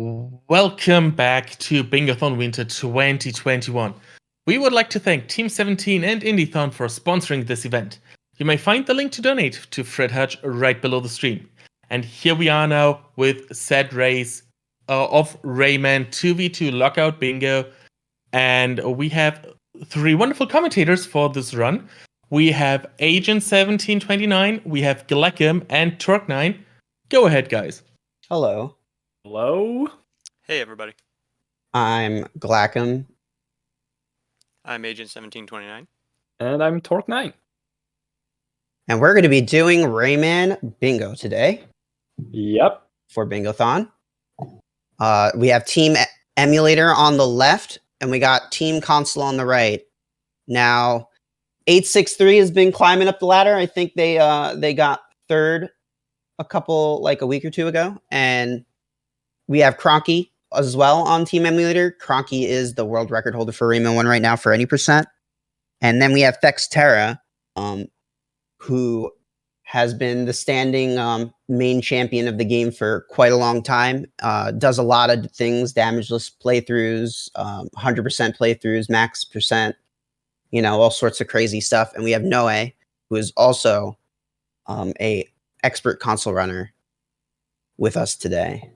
Welcome back to Bingothon Winter 2021. We would like to thank Team 17 and Indython for sponsoring this event. You may find the link to donate to Fred Hutch right below the stream. And here we are now with said race of Rayman 2v2 Lockout Bingo. And we have three wonderful commentators for this run. We have Agent 1729, we have Gleckham, and Torque9. Go ahead, guys. Hello. Hello. Hey, everybody. I'm Glackham. I'm Agent 1729. And I'm Torque9. And we're going to be doing Rayman Bingo today. Yep. For Bingothon. We have Team Emulator on the left, and we got Team Console on the right. Now, EightSixThree has been climbing up the ladder. I think they got third a week or two ago. And we have Kronkie as well on Team Emulator. Kronkie is the world record holder for Rayman 1 right now for any percent. And then we have EightSixThree, who has been the standing main champion of the game for quite a long time. Does a lot of things, damageless playthroughs, 100% playthroughs, max percent, all sorts of crazy stuff. And we have Noe, who is also a expert console runner with us today.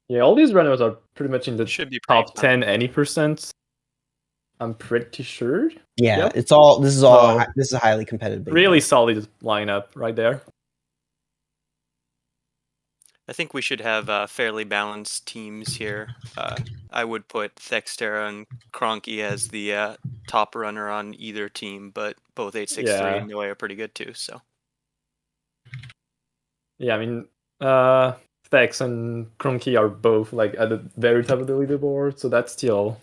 Yeah, all these runners are pretty much in the Should be top 10 any percent. I'm pretty sure. Yeah, Yep. this is a highly competitive bingo. Really solid lineup right there. I think we should have fairly balanced teams here. I would put EightSixThree and Kronkie as the top runner on either team, but both EightSixThree and Noe are pretty good too. So. Yeah, I mean, Thex and Kronkie are both at the very top of the leaderboard, so that's still.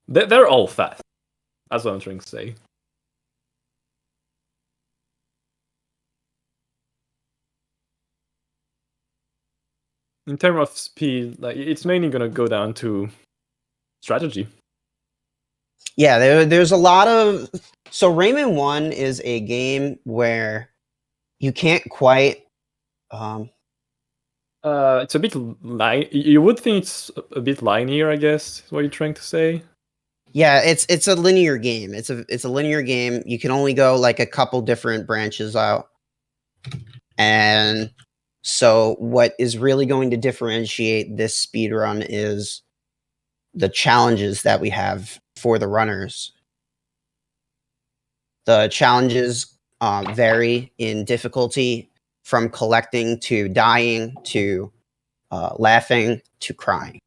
They're all fast. That's what I'm trying to say. In terms of speed, it's mainly gonna go down to strategy. Yeah, there's a lot of. So Rayman 1 is a game where you can't quite. It's a bit you would think it's a bit linear, I guess. Is what you're trying to say? Yeah, it's a linear game. It's a linear game. You can only go a couple different branches out. And so what is really going to differentiate this speed run is the challenges that we have for the runners. The challenges vary in difficulty from collecting to dying to laughing to crying.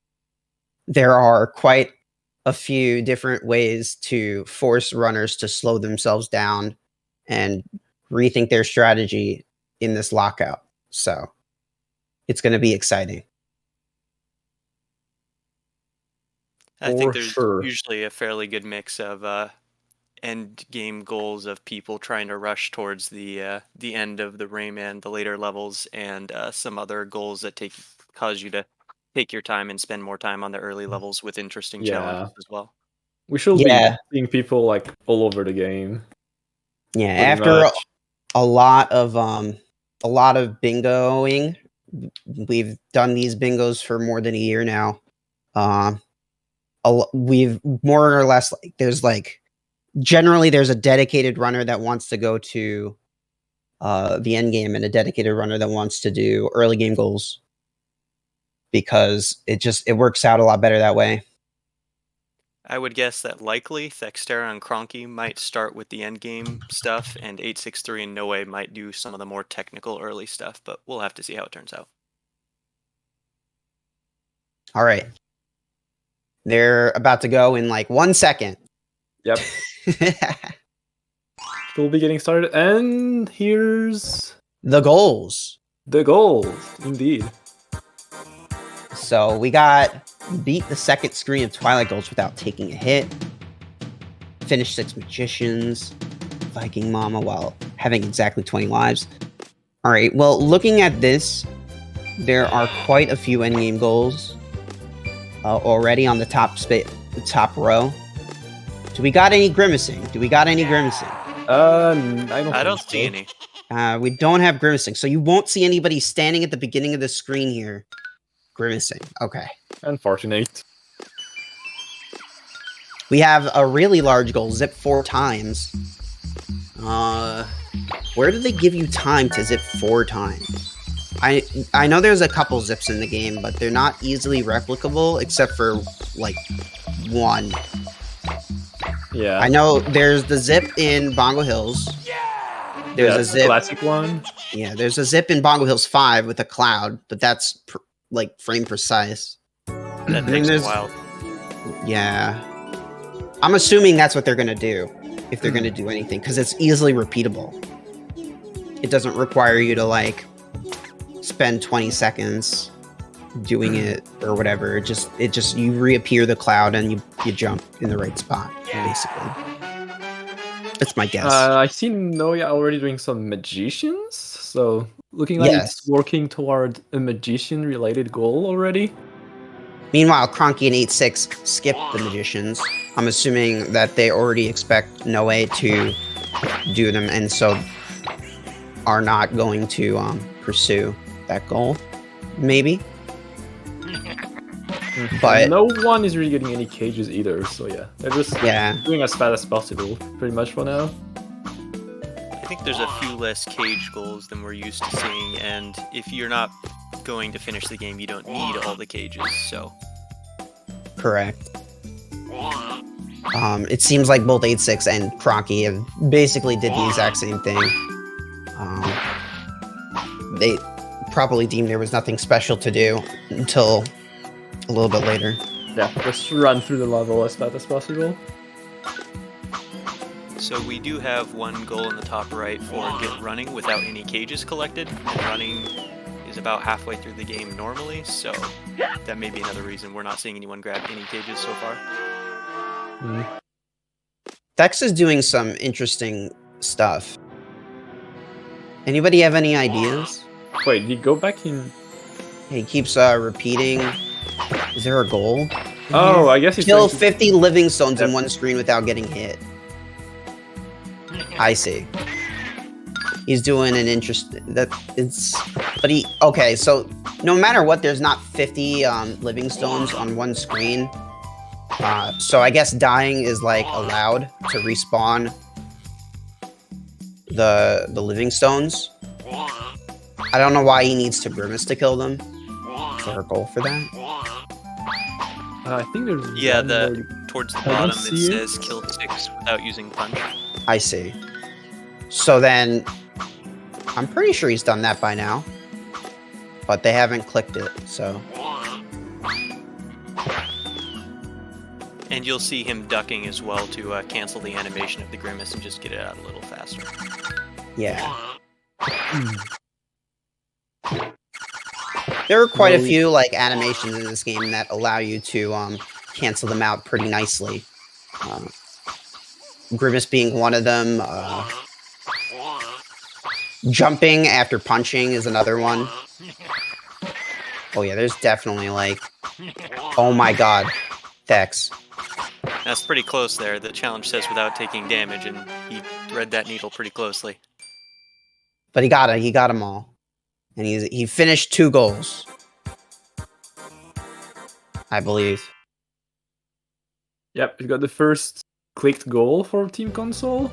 There are quite a few different ways to force runners to slow themselves down and rethink their strategy in this lockout. So it's going to be exciting. I think there's usually a fairly good mix of end game goals of people trying to rush towards the end of the Rayman, the later levels, and some other goals that cause you to take your time and spend more time on the early levels with interesting challenges as well. We should be seeing people all over the game. Yeah, after a lot of bingoing, we've done these bingos for more than a year now. We've more or less generally there's a dedicated runner that wants to go to the end game and a dedicated runner that wants to do early game goals, because it works out a lot better that way. I would guess that likely EightSixThree and Kronkie might start with the end game stuff, and EightSixThree and Noe might do some of the more technical early stuff, but we'll have to see how it turns out. All right. They're about to go in 1 second. Yep. We'll be getting started, and here's the goals. The goals, indeed. So we got beat the second screen of Twilight Goals without taking a hit. Finish 6 Magicians. Viking Mama while having exactly 20 lives. All right, well, looking at this, there are quite a few endgame goals already on the top row. Do we got any grimacing? I don't see any. We don't have grimacing, so you won't see anybody standing at the beginning of the screen here Grimacing. Okay. Unfortunate. We have a really large goal. Zip 4 times. Where do they give you time to zip 4 times? I know there's a couple zips in the game, but they're not easily replicable except for like 1. Yeah. I know there's the zip in Bongo Hills. There's a zip. Classic one. Yeah, there's a zip in Bongo Hills 5 with a cloud, but that's like frame precise. That takes a while. Yeah. I'm assuming that's what they're going to do, if they're going to do anything, because it's easily repeatable. It doesn't require you to, like, spend 20 seconds doing it or whatever. It just you reappear the cloud and you jump in the right spot, basically. That's my guess. I've seen Noya already doing some magicians, so looking like it's working toward a magician-related goal already. Meanwhile, Kronkie and 8-6 skip the magicians. I'm assuming that they already expect Noe to do them, and so are not going to pursue that goal. Maybe. But no one is really getting any cages either, so yeah. They're just doing as fast as possible, pretty much for now. I think there's a few less cage goals than we're used to seeing, and if you're not going to finish the game, you don't need all the cages, so. Correct. It seems like both 8-6 and Kronkie have basically did the exact same thing. They probably deemed there was nothing special to do until a little bit later. Yeah, just run through the level as fast as possible. So we do have one goal in the top right for get running without any cages collected, and running is about halfway through the game normally, so that may be another reason we're not seeing anyone grab any cages so far. Dex is doing some interesting stuff. Anybody have any ideas? Wait, did he go back in? He keeps repeating. Is there a goal? Oh, I guess he's kill 50 living stones in one screen without getting hit. I see. He's doing an okay, so no matter what, there's not 50 living stones on one screen. So I guess dying is like allowed to respawn the living stones. I don't know why he needs to grimace to kill them. Is there a goal for that? I think there's towards the bottom it says kill 6 without using punch. I see. So then I'm pretty sure he's done that by now, but they haven't clicked it, so. And you'll see him ducking as well to cancel the animation of the grimace and just get it out a little faster. Yeah. There are quite a few like animations in this game that allow you to cancel them out pretty nicely. Grimace being one of them. Jumping after punching is another one. Oh yeah, there's definitely like... Oh my god. Dex. That's pretty close there. The challenge says without taking damage, and he read that needle pretty closely. But he got them all. And he finished 2 goals. I believe. Yep, he got the first clicked goal for Team Console.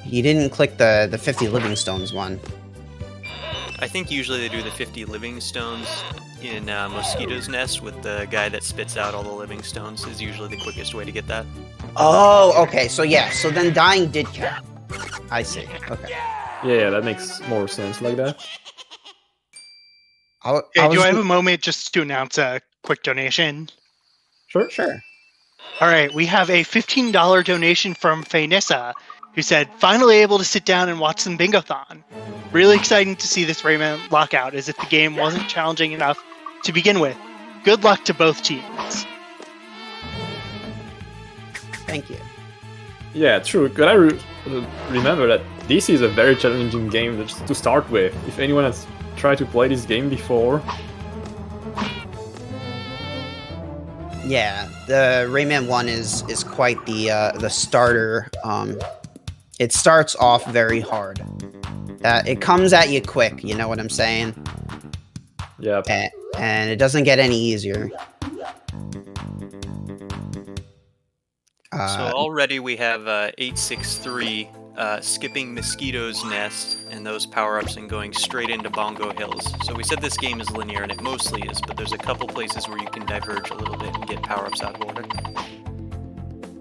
He didn't click the 50 living stones one. I think usually they do the 50 living stones in Mosquito's Nest with the guy that spits out all the living stones is usually the quickest way to get that. Oh, okay. So yeah, so then dying did count. I see. Okay. Yeah, that makes more sense like that. Do I have a moment just to announce a quick donation? Sure. All right, we have a $15 donation from Faynissa, who said, finally able to sit down and watch some Bingothon. Really exciting to see this Rayman Lockout, as if the game wasn't challenging enough to begin with. Good luck to both teams. Thank you. Yeah, true. Could I remember that this is a very challenging game to start with. If anyone has tried to play this game before. Yeah, the Rayman 1 is quite the starter. It starts off very hard. It comes at you quick, you know what I'm saying? Yep. And it doesn't get any easier. So already we have 863 skipping Mosquito's Nest and those power-ups and going straight into Bongo Hills. So we said this game is linear, and it mostly is, but there's a couple places where you can diverge a little bit and get power-ups out of order.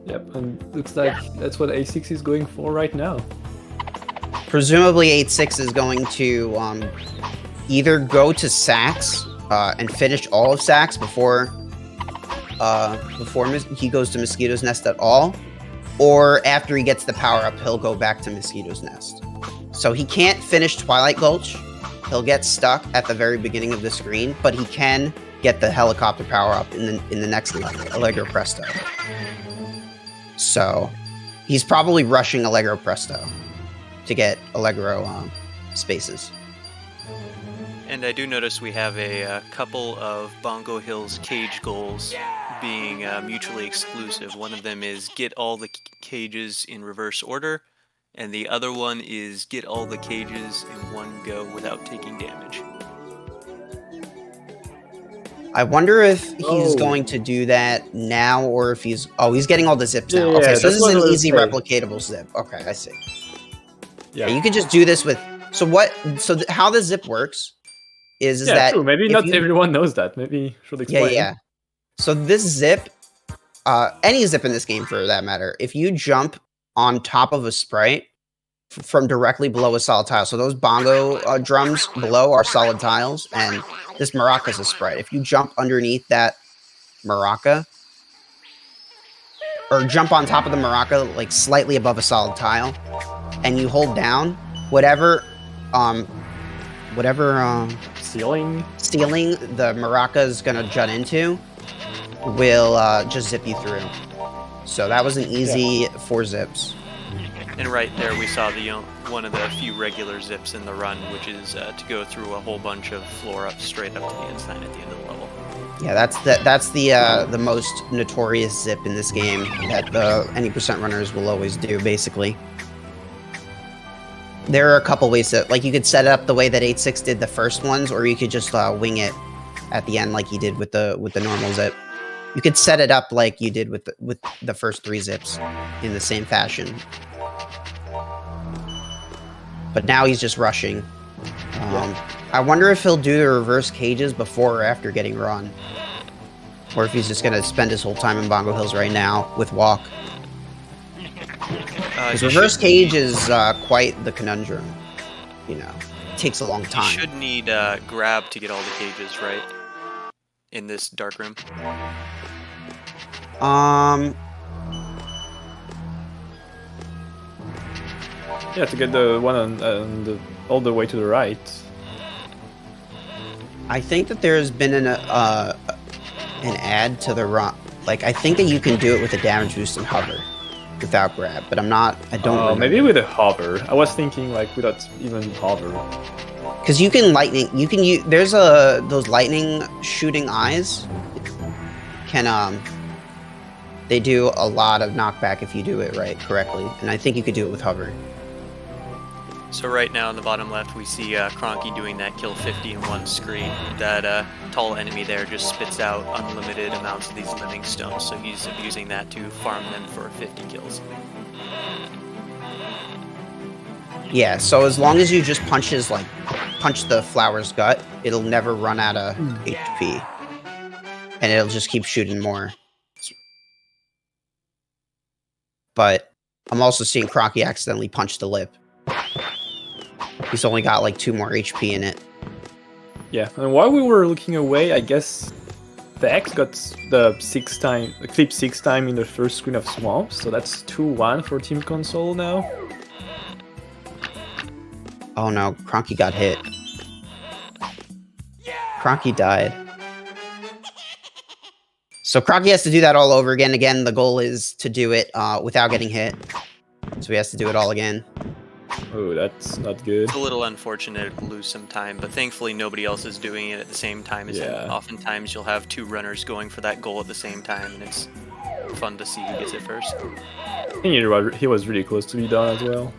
Yep, and looks like that's what A6 is going for right now. Presumably 8-6 is going to either go to Sacks and finish all of Sacks before he goes to Mosquito's Nest at all, or after he gets the power-up, he'll go back to Mosquito's Nest. So he can't finish Twilight Gulch. He'll get stuck at the very beginning of the screen, but he can get the helicopter power-up in the next level, Allegro Presto. So he's probably rushing Allegro Presto to get Allegro spaces. And I do notice we have a couple of Bongo Hills cage goals being mutually exclusive. One of them is get all the cages in reverse order, and the other one is get all the cages in one go without taking damage. I wonder if he's going to do that now, or if he's getting all the zips now. Okay, so this is an easy replicatable zip. Okay, I see. Yeah, you could just do this with. So how the zip works is that true. Maybe not everyone knows that. Maybe should explain. Yeah. So this zip, any zip in this game for that matter, if you jump on top of a sprite from directly below a solid tile, so those bongo drums below are solid tiles, and this maraca is a sprite. If you jump underneath that maraca, or jump on top of the maraca, like slightly above a solid tile, and you hold down whatever ceiling the maraca is gonna jut into, will just zip you through. So that was an easy 4 zips. And right there we saw the one of the few regular zips in the run, which is to go through a whole bunch of floor ups straight up to the ensign at the end of the level. Yeah, that's the most notorious zip in this game that the any percent runners will always do, basically. There are a couple ways to, like, you could set it up the way that 8-6 did the first ones, or you could just wing it at the end like you did with the normal zip. You could set it up like you did with the first 3 zips in the same fashion. But now he's just rushing. I wonder if he'll do the reverse cages before or after getting run. Or if he's just going to spend his whole time in Bongo Hills right now with walk. Because reverse cage is quite the conundrum. You know, it takes a long time. You should need grab to get all the cages, right? In this dark room. Yeah, to get the one on all the way to the right. I think that there's been an add to the run. Like, I think that you can do it with a damage boost and hover without grab, but I don't remember. Maybe with a hover. I was thinking like without even hover. Because you can lightning. You can use. There's those lightning shooting eyes. They do a lot of knockback if you do it correctly, and I think you could do it with hover. So right now in the bottom left, we see Kronkie doing that kill 50 in one screen. That tall enemy there just spits out unlimited amounts of these living stones, so he's using that to farm them for 50 kills. Yeah, so as long as you just punch the flower's gut, it'll never run out of HP. And it'll just keep shooting more. But I'm also seeing Kronkie accidentally punch the lip. He's only got like 2 more HP in it. Yeah, and while we were looking away, I guess the X got the clip 6 time in the first screen of Swamp, so that's 2-1 for Team Console now. Oh no, Kronkie got hit. Kronkie died. So Kronkie has to do that all over again. Again, the goal is to do it without getting hit. So he has to do it all again. Oh, that's not good. It's a little unfortunate to lose some time, but thankfully nobody else is doing it at the same time as him. Oftentimes you'll have 2 runners going for that goal at the same time, and it's fun to see who gets it first. I think he was really close to be done as well.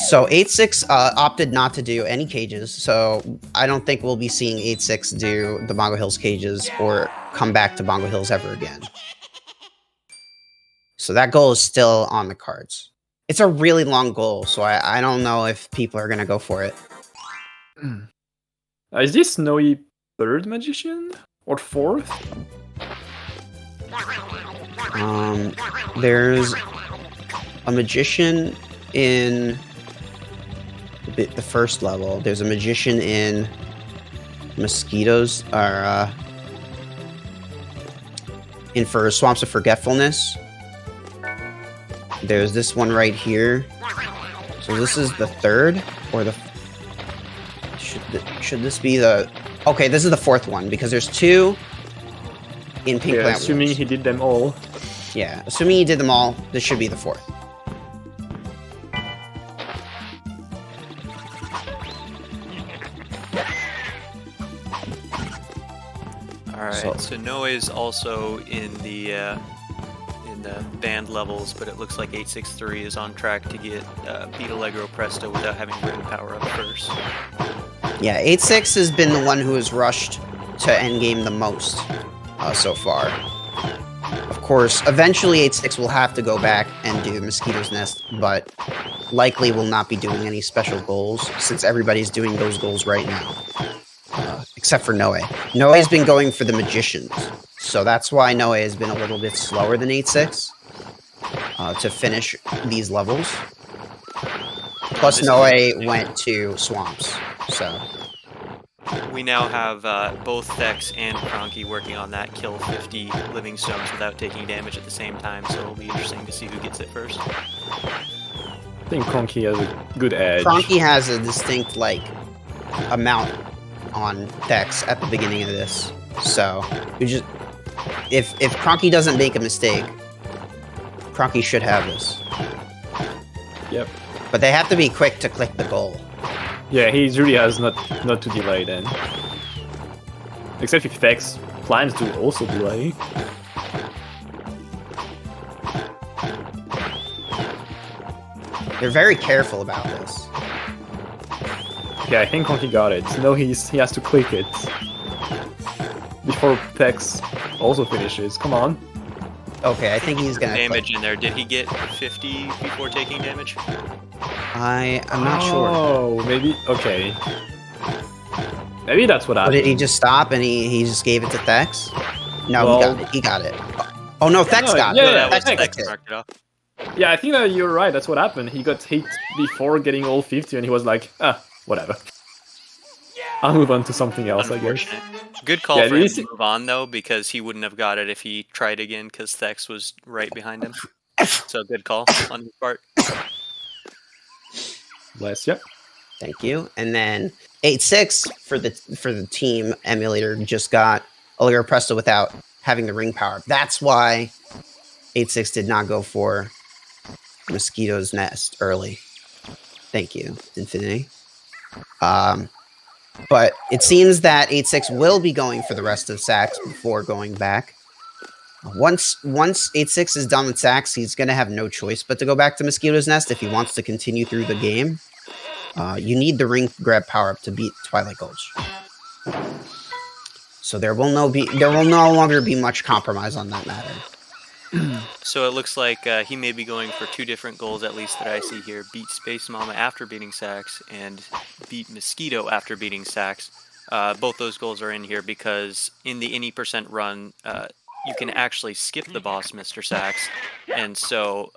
So 8-6 opted not to do any cages, so I don't think we'll be seeing 8-6 do the Bongo Hills cages or come back to Bongo Hills ever again. So that goal is still on the cards. It's a really long goal, so I don't know if people are going to go for it. Is this Snowy third magician? Or fourth? There's a magician in the first level. There's a magician in Mosquitoes, or in for Swamps of Forgetfulness. There's this one right here. So this is the third, or the... Should this be the... Okay, this is the fourth one, because there's two in Pink Plant assuming Wars. he did them all. Yeah, assuming he did them all, this should be the fourth. Alright, so Noe is also in the band levels, but it looks like 863 is on track to get beat Allegro Presto without having ring power up first. Yeah, 8-6 has been the one who has rushed to endgame the most so far. Of course, eventually 8-6 will have to go back and do Mosquito's Nest, but likely will not be doing any special goals since everybody's doing those goals right now. Except for Noe. Noe has been going for the Magicians, so that's why Noe has been a little bit slower than 8-6 to finish these levels. Plus, Noe went to Swamps, so... We now have both Thex and Kronkie working on that kill 50 living stones without taking damage at the same time, so it'll be interesting to see who gets it first. I think Kronkie has a good edge. Kronkie has a distinct, amount on Thex at the beginning of this, so... If Kronkie doesn't make a mistake, Kronkie should have this. Yep. But they have to be quick to click the goal. Yeah, he really has not to delay then. Except if Thex plans to also delay. They're very careful about this. Yeah, I think Kronkie got it. No, he has to click it before Thex also finishes. Come on. Okay, I think he's gonna damage in there. Did he get 50 before taking damage? I'm not sure. Oh, maybe. Okay. Maybe that's what happened. Or did he just stop and he just gave it to Thex? No, well, he got it. Oh no, Thex got it. Yeah, Thex marked it off. Yeah, I think that you're right. That's what happened. He got hit before getting all 50, and he was like, whatever. I'll move on to something else, I guess. Good call for him to move on, though, because he wouldn't have got it if he tried again, because Thex was right behind him. So good call on his part. Bless you. Thank you. And then 8-6 for the team emulator just got Allegro Presto without having the ring power. That's why 8-6 did not go for Mosquito's Nest early. Thank you, Infinity. But it seems that 8-6 will be going for the rest of Sax before going back. Once 8-6 is done with Sax, he's going to have no choice but to go back to Mosquito's Nest if he wants to continue through the game. You need the ring grab power-up to beat Twilight Gulch. So there will no longer be much compromise on that matter. So it looks like he may be going for two different goals, at least that I see here. Beat Space Mama after beating Sax, and beat Mosquito after beating Sax. Both those goals are in here because in the any % run, you can actually skip the boss, Mr. Sax. And so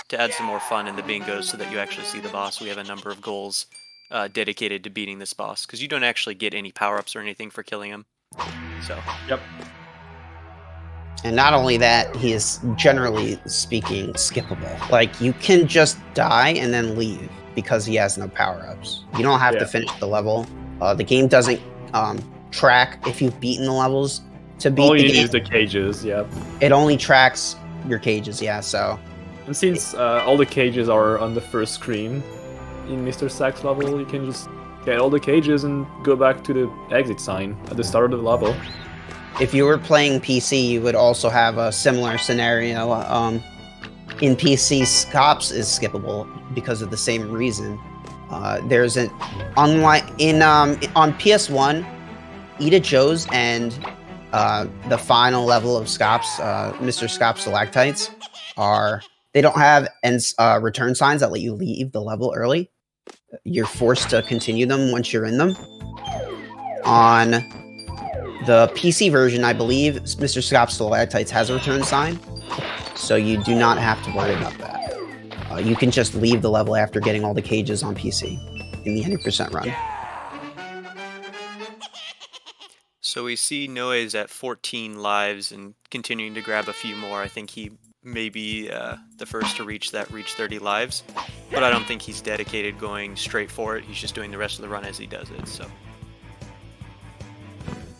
to add some more fun in the bingos so that you actually see the boss, we have a number of goals dedicated to beating this boss. Because you don't actually get any power-ups or anything for killing him. So. Yep. And not only that, he is, generally speaking, skippable. Like, you can just die and then leave because he has no power-ups. You don't have to finish the level. The game doesn't track if you've beaten the levels to beat all the you game. need is the cages, yeah. It only tracks your cages, yeah, so... And since all the cages are on the first screen in Mr. Sax level, you can just get all the cages and go back to the exit sign at the start of the level. If you were playing PC, you would also have a similar scenario. In PC, Scops is skippable because of the same reason. There's an unlike on PS1, Eda Joe's and the final level of Scops, Mr. Scops stalactites they don't have return signs that let you leave the level early. You're forced to continue them once you're in them. On the PC version, I believe Mr. Scops stalactites has a return sign, so you do not have to worry about that. You can just leave the level after getting all the cages on PC in the 100% run. So we see Noe's at 14 lives and continuing to grab a few more. I think he may be the first to reach 30 lives, but I don't think he's dedicated going straight for it. He's just doing the rest of the run as he does it. So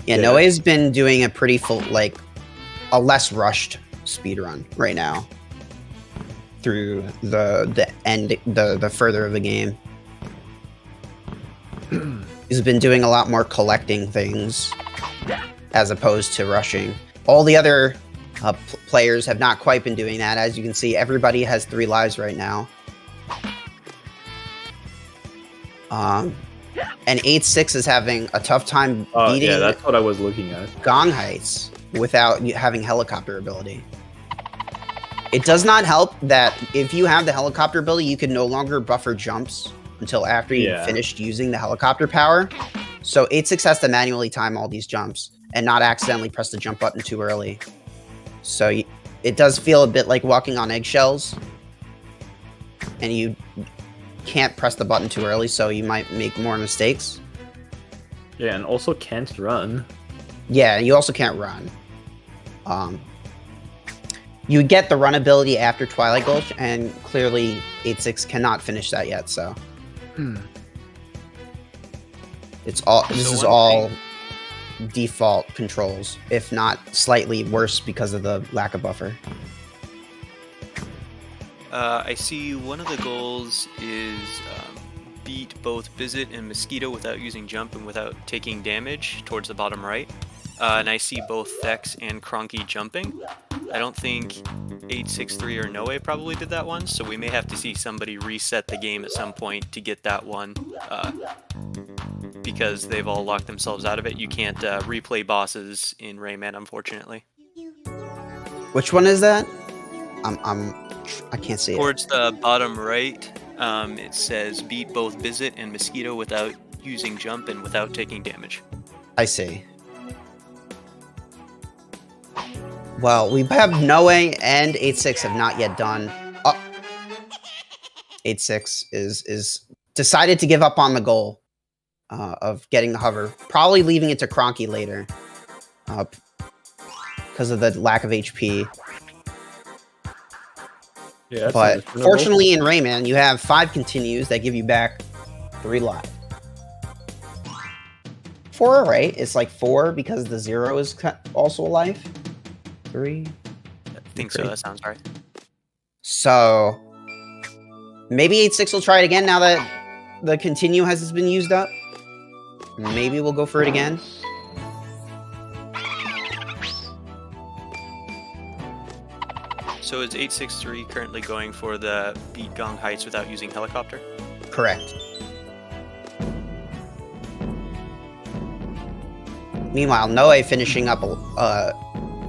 yeah, Noe's been doing a pretty full, a less rushed speed run right now through the end, the further of the game. He's been doing a lot more collecting things as opposed to rushing. All the other players have not quite been doing that. As you can see, everybody has 3 lives right now. And 8-6 is having a tough time beating. Yeah, that's what I was looking at. Gong Heights without having helicopter ability. It does not help that if you have the helicopter ability, you can no longer buffer jumps until after you've finished using the helicopter power. So 8-6 has to manually time all these jumps and not accidentally press the jump button too early. So it does feel a bit like walking on eggshells, and you can't press the button too early, so you might make more mistakes. Yeah, and also can't run. Yeah, you also can't run. You get the run ability after Twilight Gulch, and clearly 8-6 cannot finish that yet, so... This is all default controls, if not slightly worse because of the lack of buffer. I see one of the goals is beat both Bizet and Mosquito without using jump and without taking damage towards the bottom right. And I see both Thex and Kronkie jumping. I don't think 863 or Noe probably did that one, so we may have to see somebody reset the game at some point to get that one, because they've all locked themselves out of it. You can't replay bosses in Rayman, unfortunately. Which one is that? I can't see it. Towards the bottom right, it says beat both Bizet and Mosquito without using jump and without taking damage. I see. Well, we have Noe and 8-6 have not yet done. 8-6 is decided to give up on the goal of getting the hover. Probably leaving it to Kronkie later because of the lack of HP. Yeah, but fortunately in Rayman, you have 5 continues that give you back 3 life. 4, right? It's like 4 because the 0 is also a life. 3. I think so. That sounds right. So maybe 8-6 will try it again now that the continue has been used up. Maybe we'll go for it again. So is 863 currently going for the beat Gong Heights without using helicopter? Correct. Meanwhile, Noe finishing up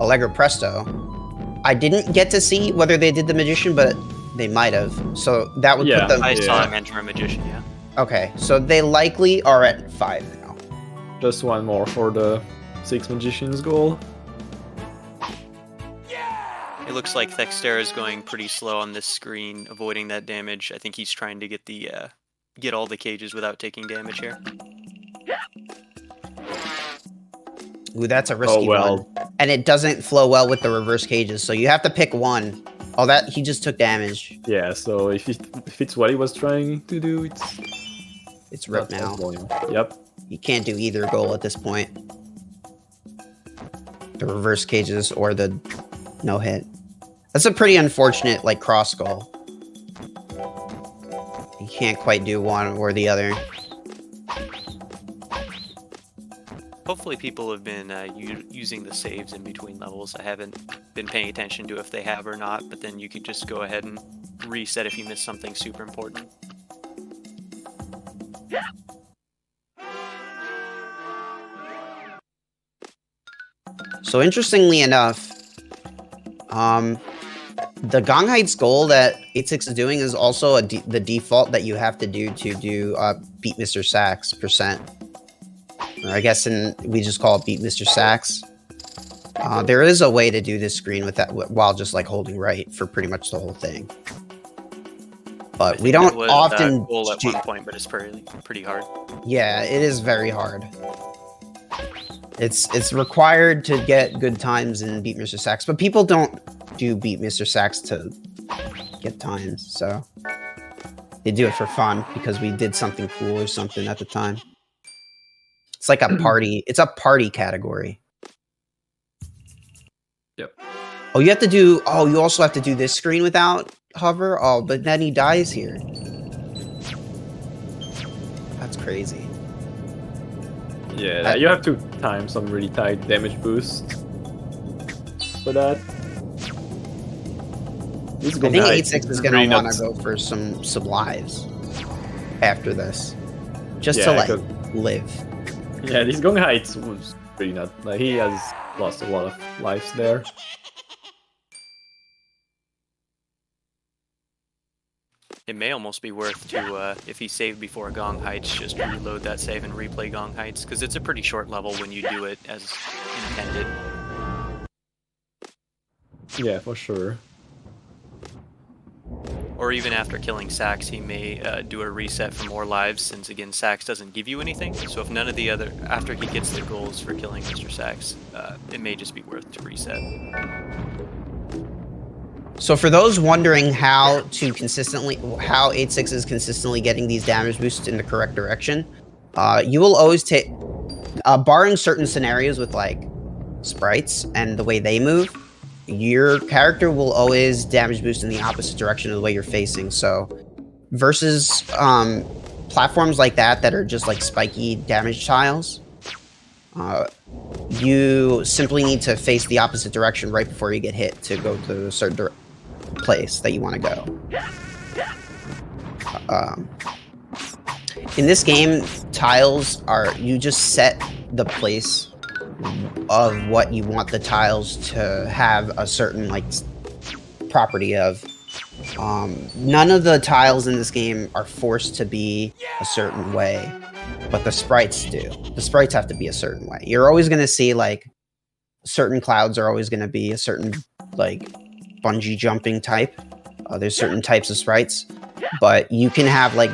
Allegro Presto. I didn't get to see whether they did the Magician, but they might have. So that would put them... I saw him enter a Magician, yeah. Okay, so they likely are at 5 now. Just one more for the 6 Magicians goal. It looks like Thexter is going pretty slow on this screen, avoiding that damage. I think he's trying to get the get all the cages without taking damage here. Ooh, that's a risky one. And it doesn't flow well with the reverse cages, so you have to pick one. Oh, that he just took damage. Yeah, so if it's what he was trying to do, it's ripped now. Yep. You can't do either goal at this point. The reverse cages or the no hit. That's a pretty unfortunate cross goal. You can't quite do one or the other. Hopefully people have been using the saves in between levels. I haven't been paying attention to if they have or not, but then you could just go ahead and reset if you missed something super important. So interestingly enough, the Gong Heights goal that 86 is doing is also the default that you have to do beat Mr. Sacks %. Or I guess we just call it beat Mr. Sacks. There is a way to do this screen with that while just like holding right for pretty much the whole thing. But we don't often goal at one point, but it's pretty hard. Yeah, it is very hard. It's required to get good times in Beat Mr. Sacks, but people don't do Beat Mr. Sacks to get times, so they do it for fun because we did something cool or something at the time. It's like a party. It's a party category. Yep. Oh, you have to do. Oh, you also have to do this screen without hover. Oh, but then he dies here. That's crazy. Yeah, you have to time some really tight damage boost for that. I think 86 is going to want to go for some lives after this. Just to, like, live. Yeah, these Gong Heights was pretty not... Like, he has lost a lot of lives there. It may almost be worth to, if he saved before Gong Heights, just reload that save and replay Gong Heights, because it's a pretty short level when you do it as intended. Yeah, for sure. Or even after killing Sax, he may do a reset for more lives, since again, Sax doesn't give you anything. So if none of the other, after he gets the goals for killing Mr. Sax, it may just be worth to reset. So for those wondering how 86 is consistently getting these damage boosts in the correct direction, you will always take, barring certain scenarios with like sprites and the way they move, your character will always damage boost in the opposite direction of the way you're facing. So versus platforms like that are just like spiky damage tiles, you simply need to face the opposite direction right before you get hit to go to a certain place that you want to go. In this game, tiles are, you just set the place of what you want the tiles to have a certain like property of. None of the tiles in this game are forced to be a certain way, but the sprites do. The sprites have to be a certain way. You're always going to see like certain clouds are always going to be a certain like bungee jumping type. There's certain types of sprites, but you can have like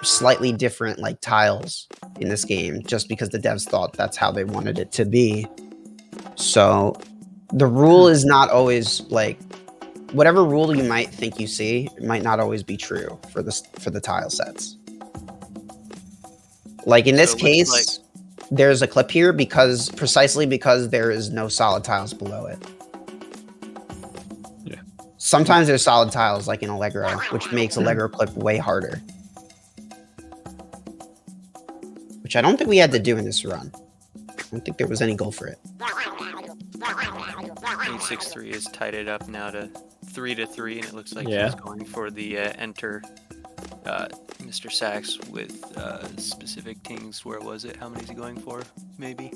slightly different like tiles in this game just because the devs thought that's how they wanted it to be. So the rule is not always like, whatever rule you might think you see, it might not always be true for the tile sets. Like in this case, there's a clip here precisely because there is no solid tiles below it. Yeah. Sometimes there's solid tiles like in Allegro, which makes Allegro clip way harder. Which I don't think we had to do in this run. I don't think there was any goal for it. 863 has tied it up now to 3-3, and it looks like he's going for the enter Mr. Sax with specific things. Where was it? How many is he going for? Maybe.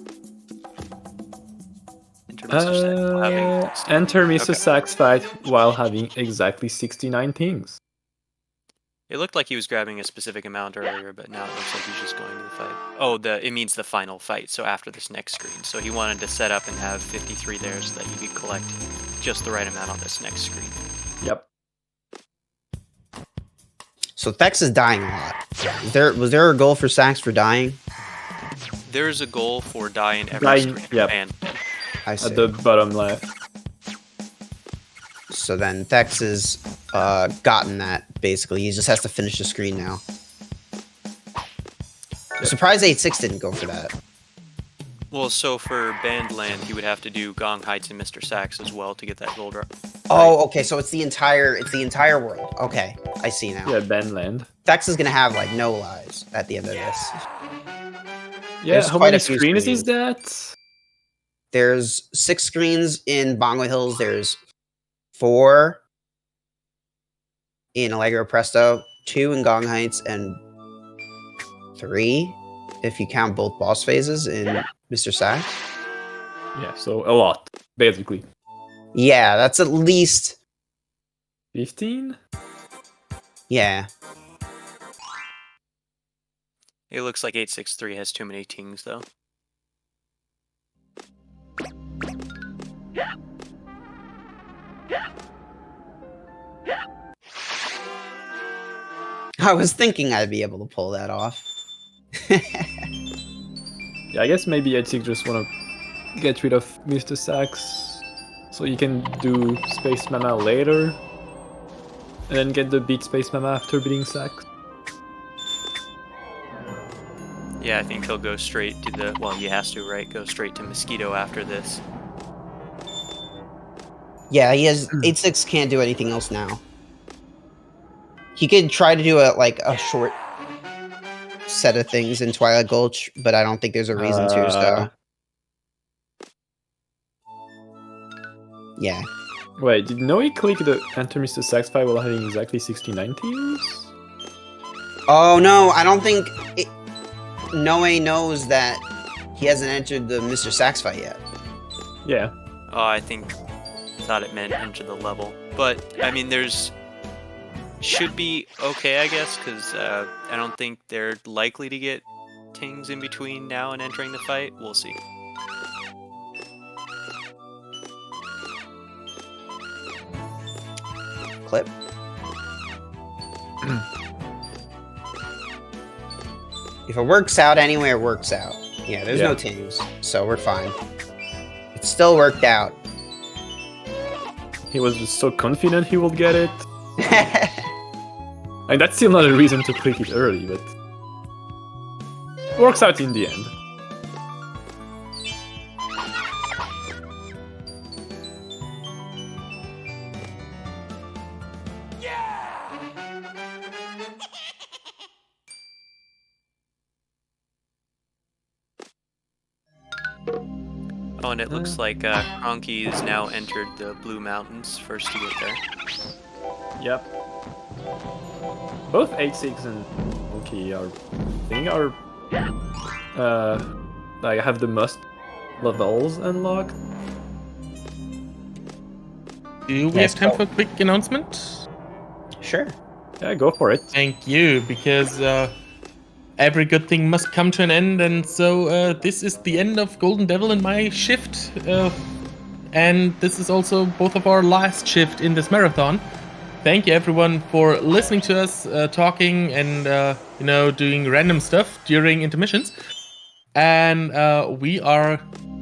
Enter Mr. Sax fight while having exactly 69 things. It looked like he was grabbing a specific amount earlier, but now it looks like he's just going to the fight. Oh, it means the final fight, so after this next screen. So he wanted to set up and have 53 there so that he could collect just the right amount on this next screen. Yep. So Thex is dying a lot. Was there a goal for Sax for dying? There's a goal for die in every screen. Yep. And I see. At the bottom left. So then Thex has gotten that, basically. He just has to finish the screen now. I'm surprised 86 didn't go for that. Well, so for Bandland, he would have to do Gong Heights and Mr. Sax as well to get that gold drop. Oh, okay, so it's the entire world. Okay, I see now. Yeah, Bandland. Thex is gonna have like no lives at the end of this. Yeah, how many screens is that? There's 6 screens in Bongo Hills. There's 4 in Allegro Presto, 2 in Gong Heights, and 3, if you count both boss phases in Mr. Sax. Yeah, so a lot, basically. Yeah, that's at least 15? Yeah. It looks like 863 has too many tings, though. I was thinking I'd be able to pull that off. Yeah, I guess maybe EightSix just want to get rid of Mr. Sax so you can do Space Mama later and then get the beat Space Mama after beating Sax. Yeah, I think he'll go straight to the... Well, he has to, right? Go straight to Mosquito after this. Yeah, he has 8-6 can't do anything else now. He could try to do a short set of things in Twilight Gulch, but I don't think there's a reason to, so... Yeah. Wait, did Noe click the enter Mr. Sax file while having exactly 69 teams? Oh no, I don't think Noe knows that he hasn't entered the Mr. Sax fight yet. Yeah. Oh, I thought it meant enter the level. But, I mean, there's... Should be okay, I guess, because I don't think they're likely to get tings in between now and entering the fight. We'll see. Clip. If it works out anywhere, it works out. Yeah, there's no tings, so we're fine. It still worked out. He was just so confident he would get it. And that's still not a reason to click it early, but works out in the end. Oh, and it looks like Kronkie has now entered the Blue Mountains, first to get there. Yep. Both 8-6 and Kronkie like have the most levels unlocked. Do we have time for a quick announcement? Sure. Yeah, go for it. Thank you, because every good thing must come to an end, and so this is the end of Golden Devil and my shift, and this is also both of our last shift in this marathon. Thank you everyone for listening to us talking and doing random stuff during intermissions, and we are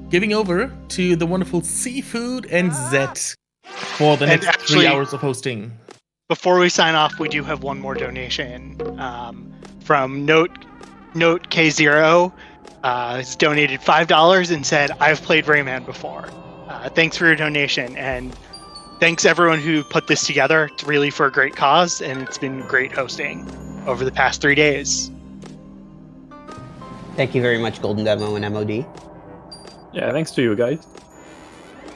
giving over to the wonderful Seafood and Zed for the next 3 hours of hosting. Before we sign off, we do have one more donation from Note K0. Has donated $5 and said, "I've played Rayman before." Thanks for your donation, and thanks everyone who put this together. It's really for a great cause, and it's been great hosting over the past 3 days. Thank you very much, Golden Demo and MOD. Yeah, thanks to you guys.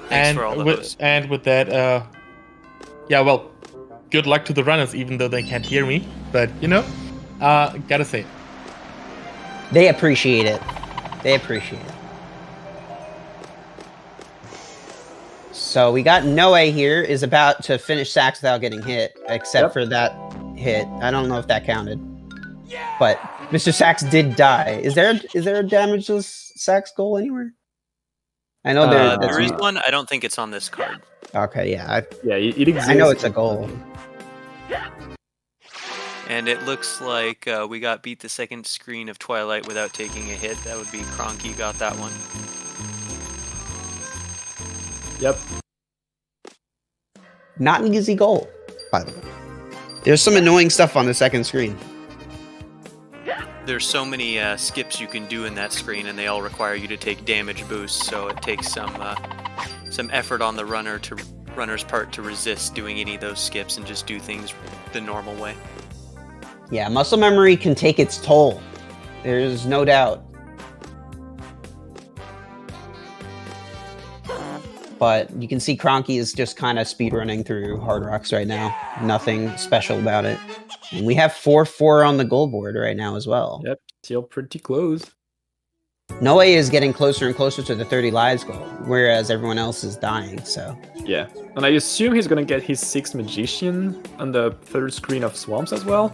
Thanks for all the hosts. And with that, good luck to the runners, even though they can't hear me. But, gotta say it. They appreciate it. They appreciate it. So we got Noe here, is about to finish Sax without getting hit, except for that hit. I don't know if that counted. But Mr. Sax did die. Is there a damageless Sax goal anywhere? I know there is one. I don't think it's on this card. Okay, yeah. It exists. I know it's a goal. And it looks like we got beat the second screen of Twilight without taking a hit. That would be Kronkie got that one. Yep. Not an easy goal, by the way. There's some annoying stuff on the second screen. There's so many skips you can do in that screen, and they all require you to take damage boosts, so it takes some effort on the runner's part to resist doing any of those skips and just do things the normal way. Yeah, muscle memory can take its toll. There's no doubt. But you can see Kronkie is just kind of speedrunning through Hard Rocks right now. Nothing special about it. And we have 4-4 on the goal board right now as well. Yep. Still pretty close. Noe is getting closer and closer to the 30 lives goal, whereas everyone else is dying, so... Yeah, and I assume he's gonna get his 6th Magician on the 3rd screen of Swamps as well.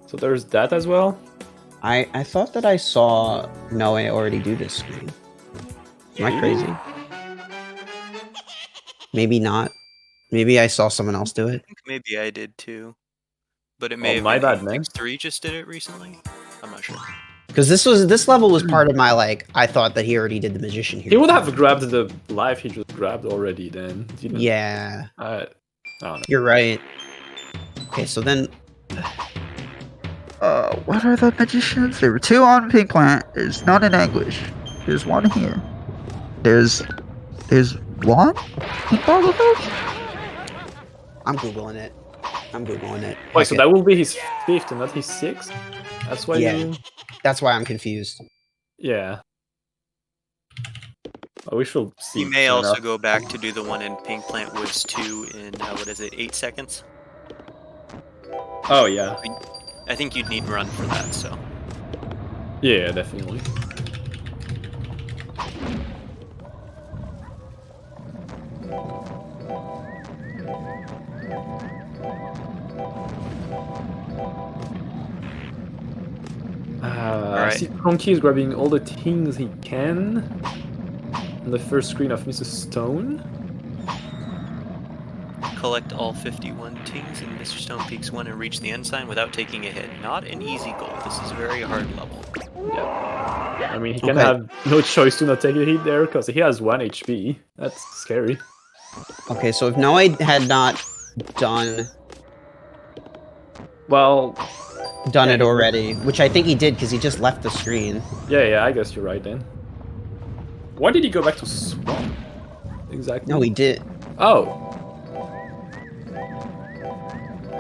So there's that as well. I thought that I saw Noe already do this screen. Am I crazy? Maybe not. Maybe I saw someone else do it. I think maybe I did too. But it may have my been bad, man. EightSixThree just did it recently. I'm not sure. Because this level was part of my, like, I thought that he already did the Magician here. He would have grabbed the life he just grabbed already then. Didn't Yeah. I don't know. You're right. Okay, so then... what are the Magicians? There were 2 on Pink Plant. There's none in Anguish. There's 1 here. There's 1 in Bingothon? I'm Googling it. Wait, so that will be his 5th and not his 6th? That's why Yeah. That's why I'm confused. Yeah. We should see. You may also go back to do the one in Pink Plant Woods 2 in, 8 seconds? Oh, yeah. I think you'd need run for that, so. Yeah, definitely. I see Kronkie is grabbing all the things he can on the first screen of Mrs. Stone. Collect all 51 tings in Mr. Stone Peaks 1 and reach the end sign without taking a hit. Not an easy goal. This is a very hard level. Yeah. I mean, he can have no choice to not take a hit there because he has 1 HP. That's scary. Okay, so if Noe had not done it already, which I think he did because he just left the screen. Yeah, I guess you're right then. Why did he go back to Swamp? Exactly. No, he did. Oh.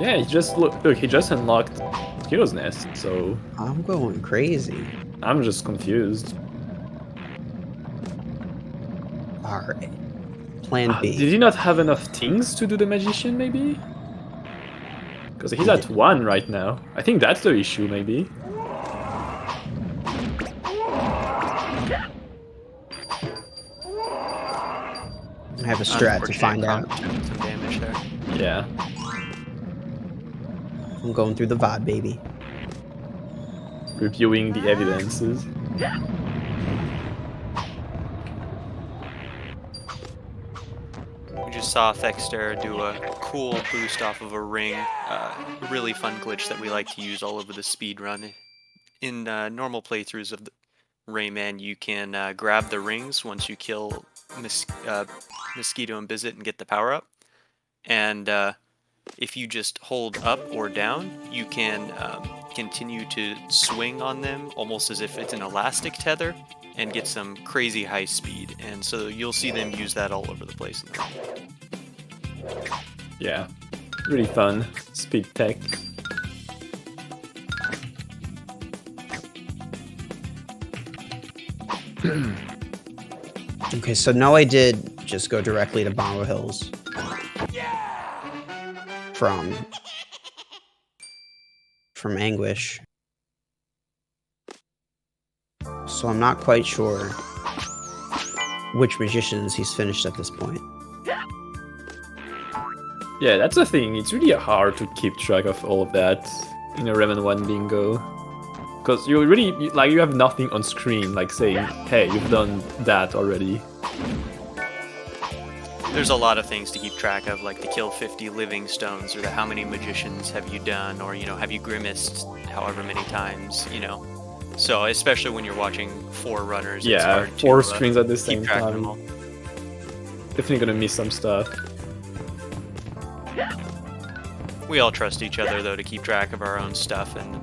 Yeah, he just look. He just unlocked Mosquito's Nest. So I'm going crazy. I'm just confused. All right. Plan B. Did he not have enough things to do the Magician? Maybe. Because he's at 1 right now. I think that's the issue, maybe. I have a strat to find out. Some damage there. Yeah. I'm going through the VOD, baby. Reviewing the evidences. We just saw Thexter do a cool boost off of a ring. A really fun glitch that we like to use all over the speed run. In normal playthroughs of the Rayman, you can grab the rings once you kill Mosquito and Bizit and get the power up. And if you just hold up or down, you can continue to swing on them almost as if it's an elastic tether and get some crazy high speed. And so you'll see them use that all over the place. Yeah, really fun speed tech. Okay, so Noe did just go directly to Bongo Hills. From Anguish. So I'm not quite sure which magicians he's finished at this point. Yeah, that's the thing. It's really hard to keep track of all of that in a Rayman 1 bingo. Because you really, you have nothing on screen, like saying, hey, you've done that already. There's a lot of things to keep track of, like the kill 50 living stones, or the how many magicians have you done, or, have you grimaced however many times, So, especially when you're watching 4 runners, it's hard 4 to, screens at the same keep track of time. them all. Definitely gonna miss some stuff. We all trust each other, though, to keep track of our own stuff and,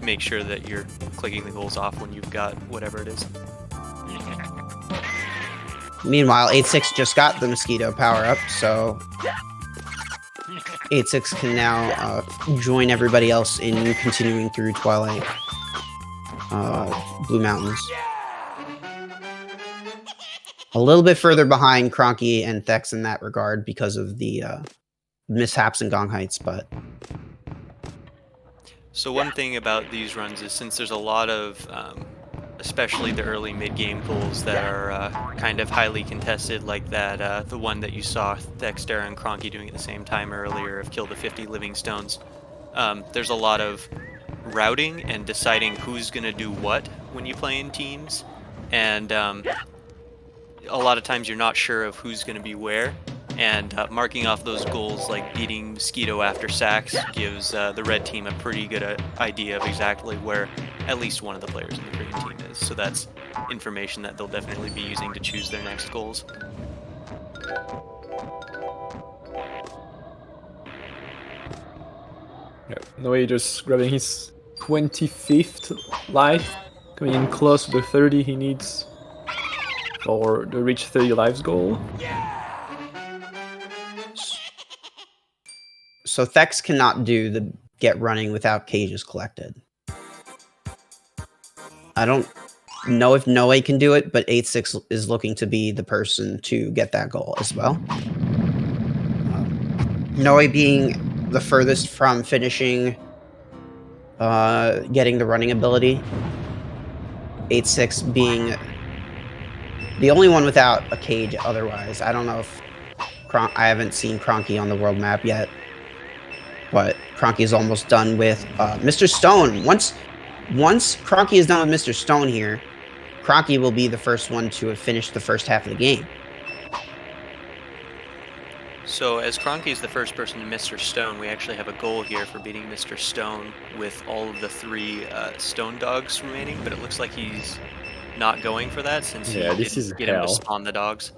make sure that you're clicking the goals off when you've got whatever it is. Meanwhile, 8-6 just got the Mosquito power-up, so 8-6 can now join everybody else in continuing through Twilight Blue Mountains. A little bit further behind Kronkie and Thex in that regard because of the mishaps in Gong Heights, but... So one thing about these runs is since there's a lot of, especially the early mid-game goals that are kind of highly contested, like that the one that you saw Dexter and Kronkie doing at the same time earlier of kill the 50 living stones. There's a lot of routing and deciding who's going to do what when you play in teams, and a lot of times you're not sure of who's going to be where, and marking off those goals like beating Mosquito after sacks gives the red team a pretty good idea of exactly where at least one of the players in the green team is, so that's information that they'll definitely be using to choose their next goals. Noe just grabbing his 25th life, coming in close to the 30 he needs for the reach 30 lives goal. So Thex cannot do the get running without cages collected. I don't know if Noe can do it, but 8-6 is looking to be the person to get that goal as well. Noe being the furthest from finishing, getting the running ability. 8-6 being the only one without a cage otherwise. I don't know if I haven't seen Kronkie on the world map yet, but Kronkie is almost done with Mr. Stone. Once Kronkie is done with Mr. Stone here, Kronkie will be the first one to have finished the first half of the game. So as Kronkie is the first person to Mr. Stone, we actually have a goal here for beating Mr. Stone with all of the 3 Stone Dogs remaining, but it looks like he's not going for that since he didn't get him to spawn the dogs.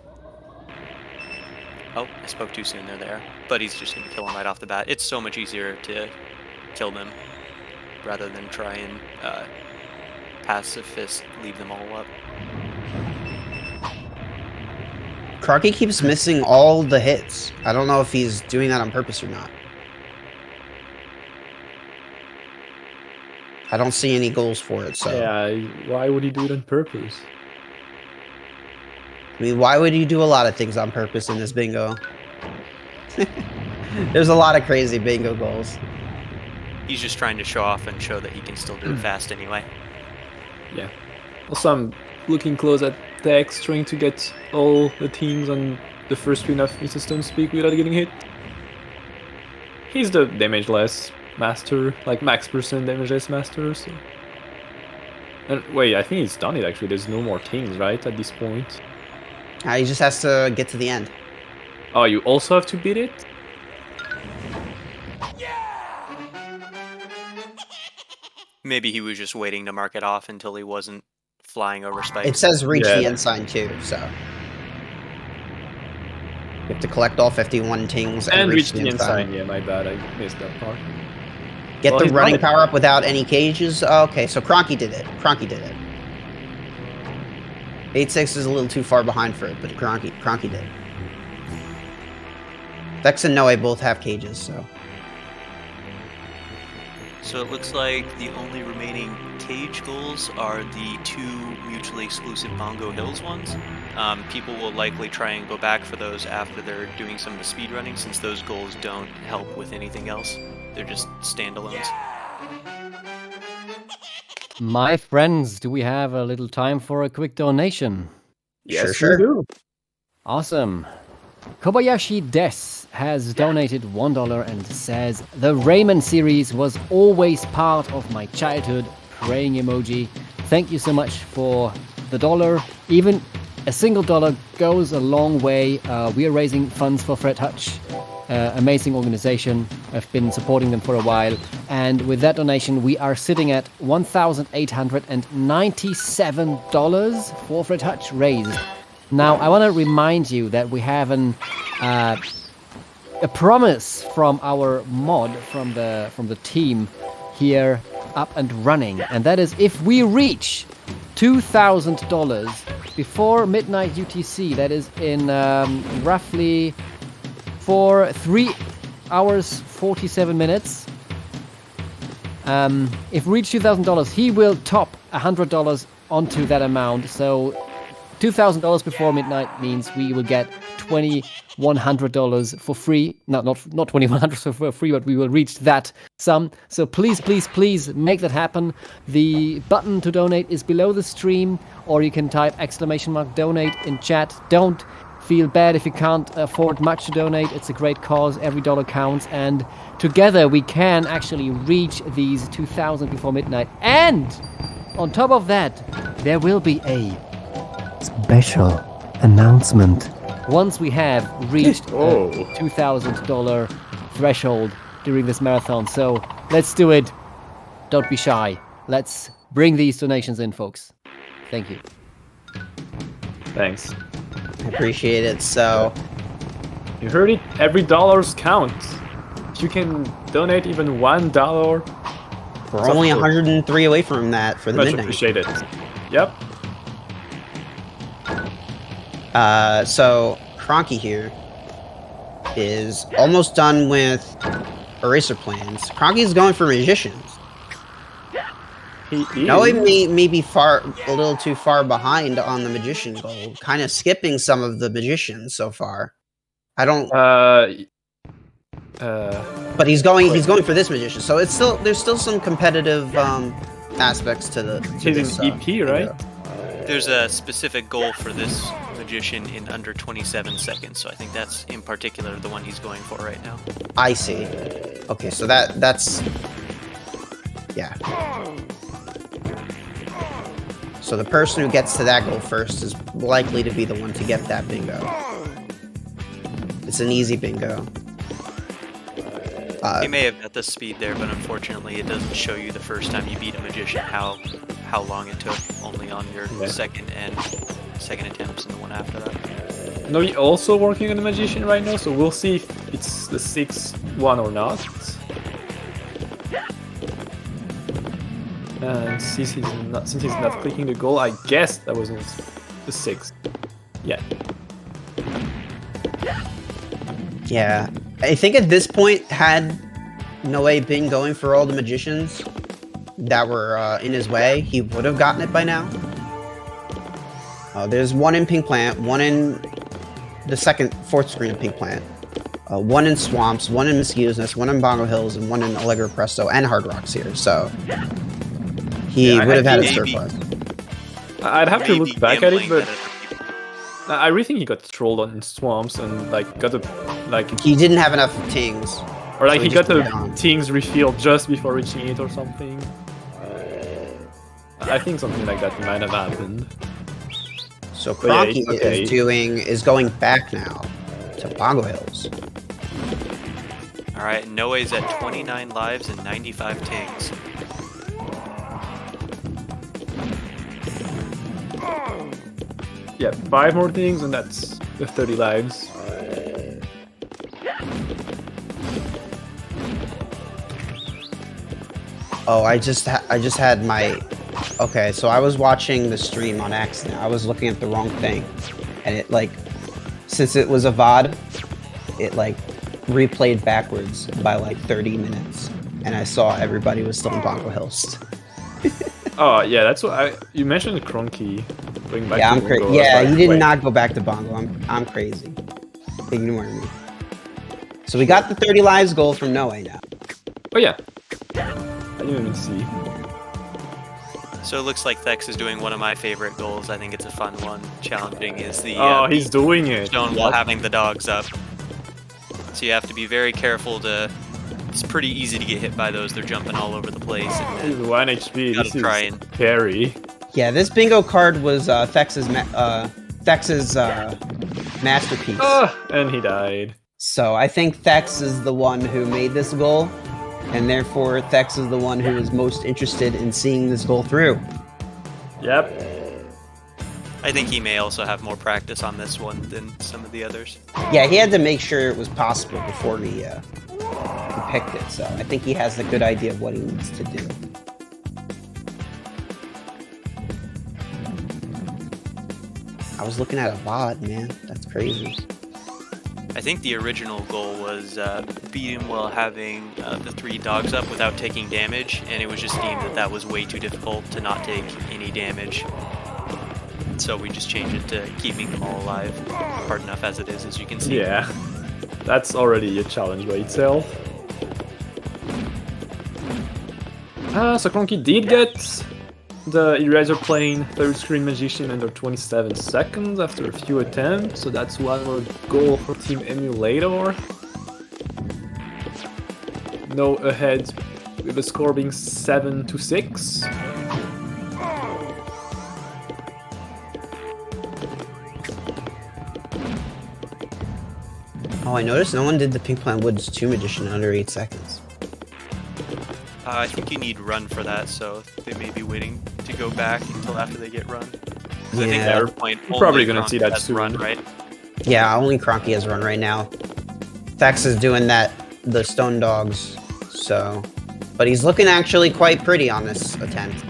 Oh, I spoke too soon there, but he's just going to kill him right off the bat. It's so much easier to kill them rather than try and pacifist leave them all up. Kronkie keeps missing all the hits. I don't know if he's doing that on purpose or not. I don't see any goals for it, so... Yeah, why would he do it on purpose? I mean, why would you do a lot of things on purpose in this bingo? There's a lot of crazy bingo goals. He's just trying to show off and show that he can still do it fast anyway. Yeah. Also, I'm looking close at Thex, trying to get all the teams on the first screen of Mr. Stone's peak without getting hit. He's the damage-less master, like max percent damage-less master, so... And wait, I think he's done it actually, there's no more teams, right, at this point? He just has to get to the end. Oh, you also have to beat it? Maybe he was just waiting to mark it off until he wasn't flying over spikes. It says reach the end sign too, so... You have to collect all 51 tings and reach the end sign. Yeah, my bad, I missed that part. Get the running power up without any cages? Okay, so Kronkie did it. Kronkie did it. 8-6 is a little too far behind for it, but Kronkie did it. Thex and Noe both have cages, so... So it looks like the only remaining cage goals are the 2 mutually exclusive Bongo Hills ones. People will likely try and go back for those after they're doing some of the speedrunning, since those goals don't help with anything else. They're just standalones. My friends, do we have a little time for a quick donation? Yes, sure. We do. Awesome. Kobayashi Des has donated $1 and says, "The Rayman series was always part of my childhood." Praying emoji. Thank you so much for the dollar. Even a single dollar goes a long way. We are raising funds for Fred Hutch. Amazing organization. I've been supporting them for a while. And with that donation, we are sitting at $1,897 for Fred Hutch raised. Now, I want to remind you that we have a promise from our mod, from the team here up and running, and that is if we reach $2,000 before midnight UTC, that is in roughly for 3 hours 47 minutes. If we reach $2,000, he will top $100 onto that amount. So $2,000 before midnight means we will get $2,100 for free. Not $2,100 for free, but we will reach that sum. So please, please, please make that happen. The button to donate is below the stream, or you can type !donate in chat. Don't feel bad if you can't afford much to donate. It's a great cause. Every dollar counts, and together we can actually reach these 2,000 before midnight. And on top of that, there will be a special announcement once we have reached the $2,000 threshold during this marathon. So let's do it. Don't be shy. Let's bring these donations in, folks. Thank you. Thanks. I appreciate it. So You heard it. Every dollar's count. If you can donate even $1, we're only 103 away from that for the much midnight. appreciate it. Yep. So Kronkie here is almost done with eraser plans. Kronkie's going for magicians. No, he may be a little too far behind on the magician goal. Kind of skipping some of the magicians so far. I don't. But he's going for this magician. So there's still some competitive aspects to He's an EP, right? There's a specific goal for this magician in under 27 seconds, so I think that's in particular the one he's going for right now. I see. Okay, so that's yeah. So the person who gets to that goal first is likely to be the one to get that bingo. It's an easy bingo. You may have got the speed there, but unfortunately it doesn't show you the first time you beat a magician how long it took, only on your second attempts and the one after that. No, we're also working on the magician right now, so we'll see if it's the 6th one or not. And since he's not clicking the goal, I guess that wasn't the 6th. Yeah. Yeah. I think at this point, had Noe been going for all the magicians that were in his way, he would have gotten it by now. There's one in Pink Plant, one in the fourth screen of Pink Plant, one in Swamps, one in Mosquito's Nest, one in Bongo Hills, and one in Allegro Presto and Hard Rocks here. So he would have had a surplus. I'd have to look back at it, but I really think he got trolled on Swamps and he didn't have enough tings. Or he got the tings refilled just before reaching it or something. I think something like that might have happened. So Kronkie is going back now to Bongo Hills. Alright, Noe's at 29 lives and 95 tings. Yeah, 5 more things and that's the 30 lives. Oh, I just had my... Okay, so I was watching the stream on accident. I was looking at the wrong thing. And it, since it was a VOD, it, replayed backwards by, 30 minutes. And I saw everybody was still in Bongo Hills. Oh, yeah, that's what you mentioned Kronkie going back to I'm crazy. Yeah, he did not go back to Bongo. I'm crazy. Ignore me. So we got the 30 lives goal from Noe now. Oh, yeah. I didn't even see. So it looks like Thex is doing one of my favorite goals. I think it's a fun one. Challenging is the he's doing it stone while having the dogs up. So you have to be very careful to. It's pretty easy to get hit by those. They're jumping all over the place. He's 1 HP. This is scary. Yeah, this bingo card was Thex's masterpiece. And he died. So I think Thex is the one who made this goal. And therefore, Thex is the one who is most interested in seeing this goal through. Yep. I think he may also have more practice on this one than some of the others. Yeah, he had to make sure it was possible before he picked it. So I think he has a good idea of what he needs to do. I was looking at a VOD, man. That's crazy. I think the original goal was beat him while having the 3 dogs up without taking damage, and it was just deemed that was way too difficult to not take any damage. So we just changed it to keeping them all alive. Hard enough as it is, as you can see. Yeah, that's already a challenge by itself. So Kronkie did get the Eraser Plane third screen Magician under 27 seconds after a few attempts, so that's one more goal for Team Emulator. No ahead with the score being 7-6. Oh, I noticed no one did the Pink Plant Woods 2 Magician under 8 seconds. I think you need run for that, so they may be waiting to go back until after they get run. 'Cause I think Yeah. at our point, We're probably only gonna see Kronkie that has soon. run, right? Yeah, only Kronkie has run right now. Thex is doing the Stone Dogs, so... But he's looking actually quite pretty on this attempt.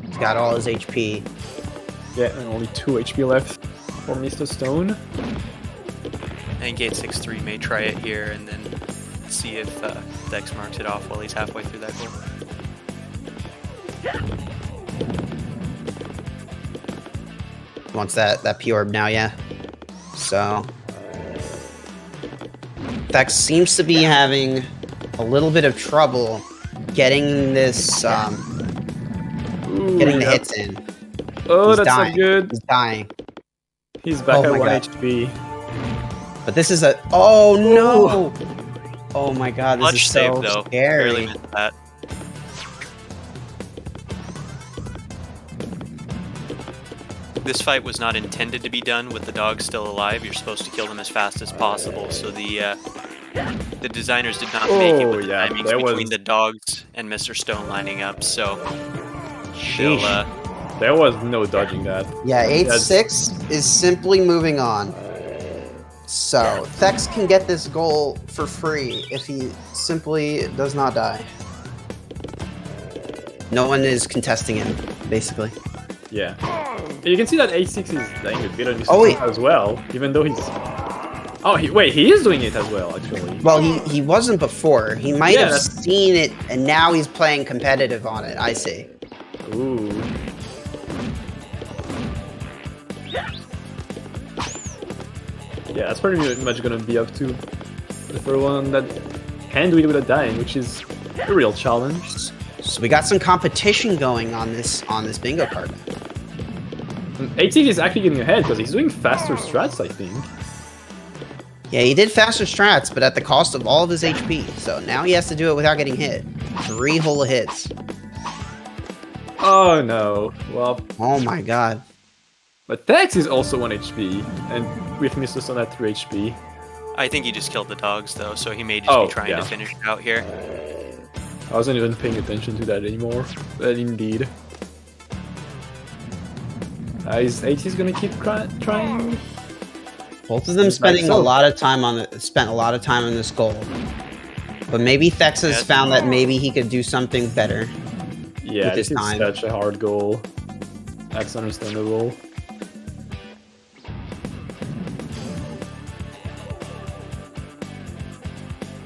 He's got all his HP. Yeah, and only 2 HP left for Mr. Stone. I think EightSixThree may try it here and then see if Dex marks it off while he's halfway through that goal. Wants that P-Orb now, yeah. So... Thex seems to be having a little bit of trouble getting this, getting the hits in. Oh, He's that's dying. not good. He's dying. He's back Oh at my 1 God. HP. But this is a... Oh, no! Oh my god, this Clutch is save, so though. scary. Barely missed that. This fight was not intended to be done with the dogs still alive. You're supposed to kill them as fast as possible, so the designers did not make it with the yeah, timings there between was- the dogs and Mr. Stone lining up, so Sheesh. they'll, There was no dodging that. Yeah, That's- 8-6 is simply moving on. So, Thex can get this goal for free if he simply does not die. No one is contesting him, basically. Yeah. You can see that 8-6 is dying a bit on his Oh, wait. as well, even though he's... Oh, wait, he is doing it as well, actually. Well, he wasn't before. He might Yeah, have that's- seen it, and now he's playing competitive on it, I see. Ooh. Yeah, that's pretty much gonna be up to for one that can do it without dying, which is a real challenge. So we got some competition going on this bingo card. And 8-6 is actually getting ahead because he's doing faster strats, I think. Yeah, he did faster strats, but at the cost of all of his HP. So now he has to do it without getting hit. 3 whole hits. Oh no. Well, Oh my god. but Tex is also 1 HP, and with Mr. Stone at 3 HP. I think he just killed the dogs, though, so he may just Oh, be trying yeah. to finish it out here. I wasn't even paying attention to that anymore, but indeed. Is 8-6 gonna keep trying? Both of them Seems like spending so. a lot of time on spent a lot of time on this goal. But maybe Thex has Yeah. found that maybe he could do something better. Yeah, With this his is time. such a hard goal. That's understandable.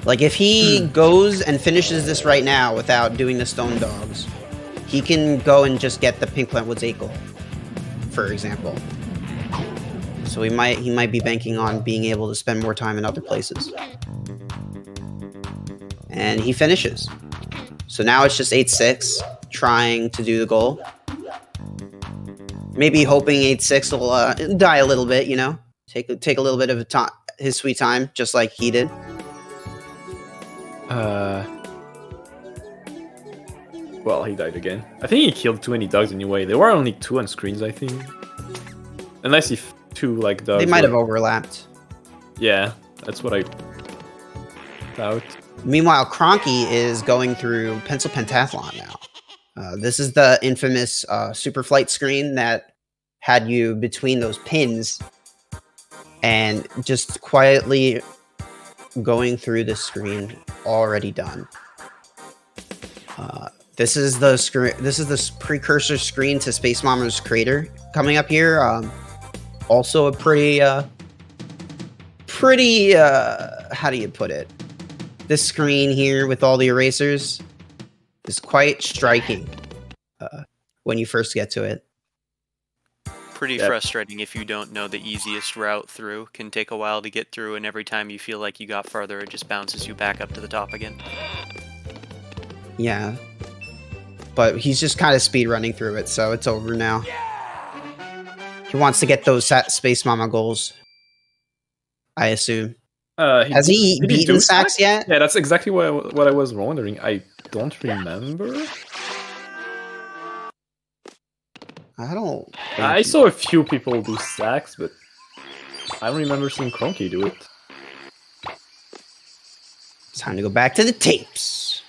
Like if he goes and finishes this right now without doing the Stone Dogs, he can go and just get the Pink Plant Woods 8 goal, for example. So he might be banking on being able to spend more time in other places. And he finishes. So now it's just 8-6 trying to do the goal. Maybe hoping 8-6 will die a little bit, you know? Take a little bit of his sweet time, just like he did. Well, he died again. I think he killed too many dogs anyway. There were only 2 on screens, I think. Unless if 2 like dogs. They might have were- overlapped. Yeah, that's what I thought. Meanwhile, Kronkie is going through Pencil Pentathlon now. This is the infamous super flight screen that had you between those pins and just quietly going through the screen already done. This is the screen. This is the precursor screen to Space Bomber's Crater coming up here. Also a pretty, how do you put it? This screen here with all the erasers is quite striking when you first get to it. Pretty frustrating if you don't know the easiest route through. Can take a while to get through, and every time you feel like you got farther, it just bounces you back up to the top again. Yeah. But he's just kind of speed running through it, so it's over now. He wants to get those Space Mama goals, I assume. Has he beaten Sax yet? Yeah, that's exactly what I was wondering. I don't remember. I saw a few people do Sax, but I don't remember seeing Kronkie do it. It's time to go back to the tapes.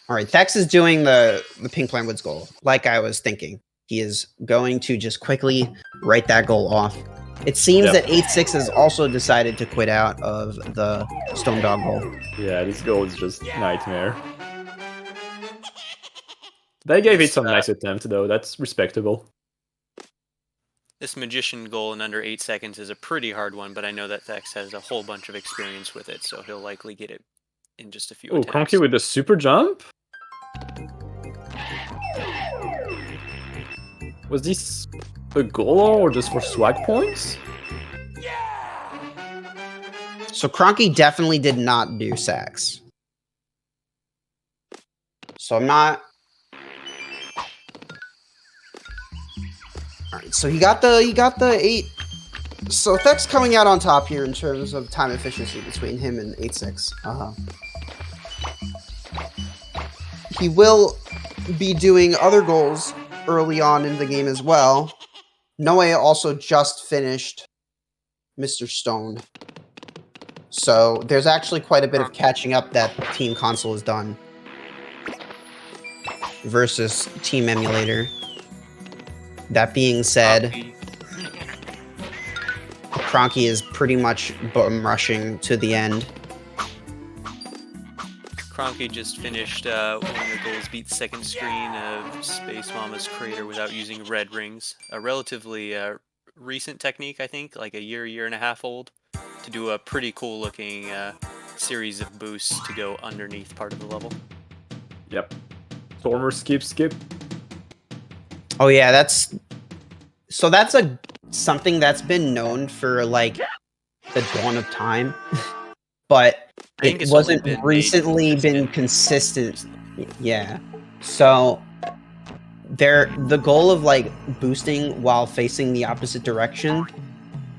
All right, Thex is doing the Pink Plant goal, like I was thinking. He is going to just quickly write that goal off. It seems that 8-6 has also decided to quit out of the Stone Dog goal. Yeah, this goal is just nightmare. They gave it some nice attempt, though. That's respectable. This Magician goal in under 8 seconds is a pretty hard one, but I know that Thex has a whole bunch of experience with it, so he'll likely get it in just a few attempts. Kronkie with the super jump? Was this a goal or just for swag points? So Kronkie definitely did not do Sax. So I'm not... Alright, so he got the 8. So Thex coming out on top here in terms of time efficiency between him and 8-6. He will be doing other goals early on in the game as well. Noe also just finished Mr. Stone. So there's actually quite a bit of catching up that Team Console has done versus Team Emulator. That being said, Kronkie is pretty much bum rushing to the end. Kronkie just finished one of the goals, beat the second screen of Space Mama's Crater without using red rings. A relatively recent technique, I think, like a year and a half old, to do a pretty cool looking series of boosts to go underneath part of the level. Yep. Stormer skip. Oh yeah, that's something that's been known for like the dawn of time, but it wasn't recently been consistent. Yeah. So the goal of like boosting while facing the opposite direction,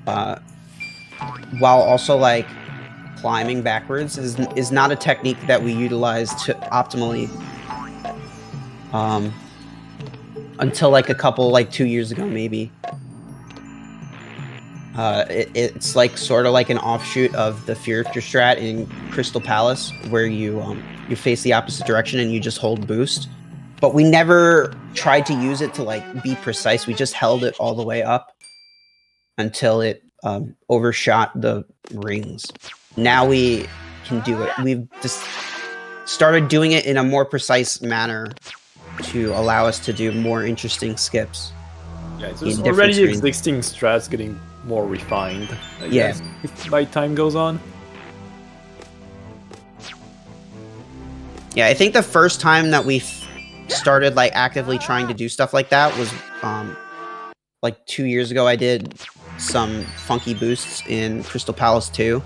while also like climbing backwards is not a technique that we utilize to optimally until like a couple, like 2 years ago, maybe. It's like sort of like an offshoot of the Future strat in Crystal Palace, where you face the opposite direction and you just hold boost. But we never tried to use it to like be precise. We just held it all the way up until it overshot the rings. Now we can do it. We've just started doing it in a more precise manner to allow us to do more interesting skips. Yeah, it's already existing strats getting more refined, I guess, by time goes on. Yeah, I think the first time that we started like actively trying to do stuff like that was like 2 years ago. I did some funky boosts in Crystal Palace 2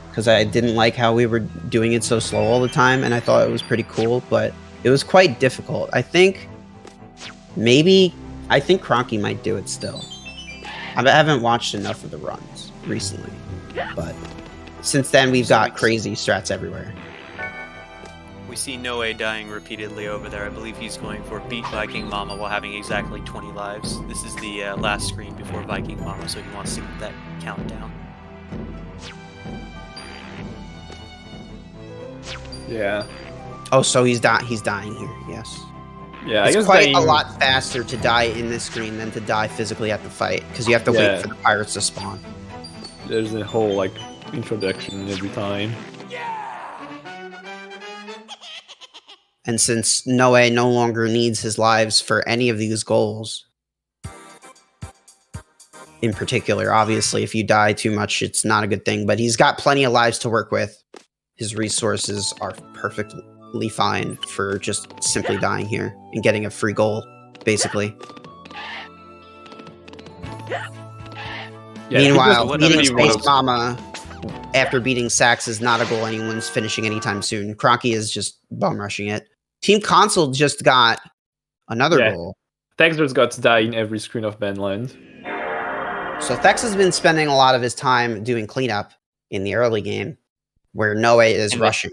because I didn't like how we were doing it so slow all the time, and I thought it was pretty cool, but it was quite difficult. I think Kronkie might do it still. I haven't watched enough of the runs recently, but since then we've got crazy strats everywhere. We see Noe dying repeatedly over there. I believe he's going for beat Viking Mama while having exactly 20 lives. This is the last screen before Viking Mama, so he wants to get that count down. Yeah. Oh, so he's dying here. Yes. Yeah, it's I guess quite a lot faster to die in this screen than to die physically at the fight, because you have to wait for the pirates to spawn. There's a whole like introduction every time. And since Noe no longer needs his lives for any of these goals, in particular, obviously, if you die too much, it's not a good thing, but he's got plenty of lives to work with. His resources are perfectly fine for just simply dying here and getting a free goal, basically. Yeah, Meanwhile, what beating really Space was- Mama after beating Sax is not a goal anyone's finishing anytime soon. Kronkie is just bum rushing it. Team Console just got another goal. Thex just got to die in every screen of Bandland. So Thex has been spending a lot of his time doing cleanup in the early game, where Noe is rushing.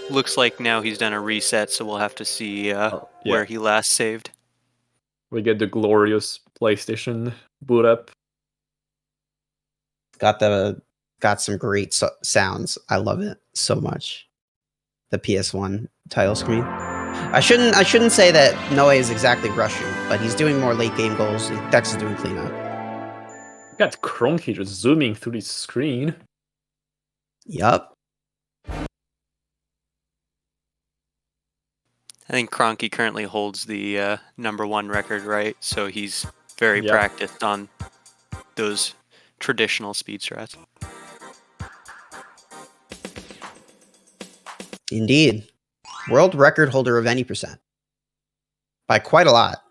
Looks like now he's done a reset, so we'll have to see where he last saved. We get the glorious PlayStation boot up. Got some great sounds. I love it so much. The PS1 title screen. I shouldn't say that Noe is exactly rushing, but he's doing more late game goals and Thex is doing cleanup. We got Kronkie just zooming through the screen. Yup. I think Kronkie currently holds the #1 record, right? So he's very practiced on those traditional speed strats. Indeed. World record holder of any percent. By quite a lot.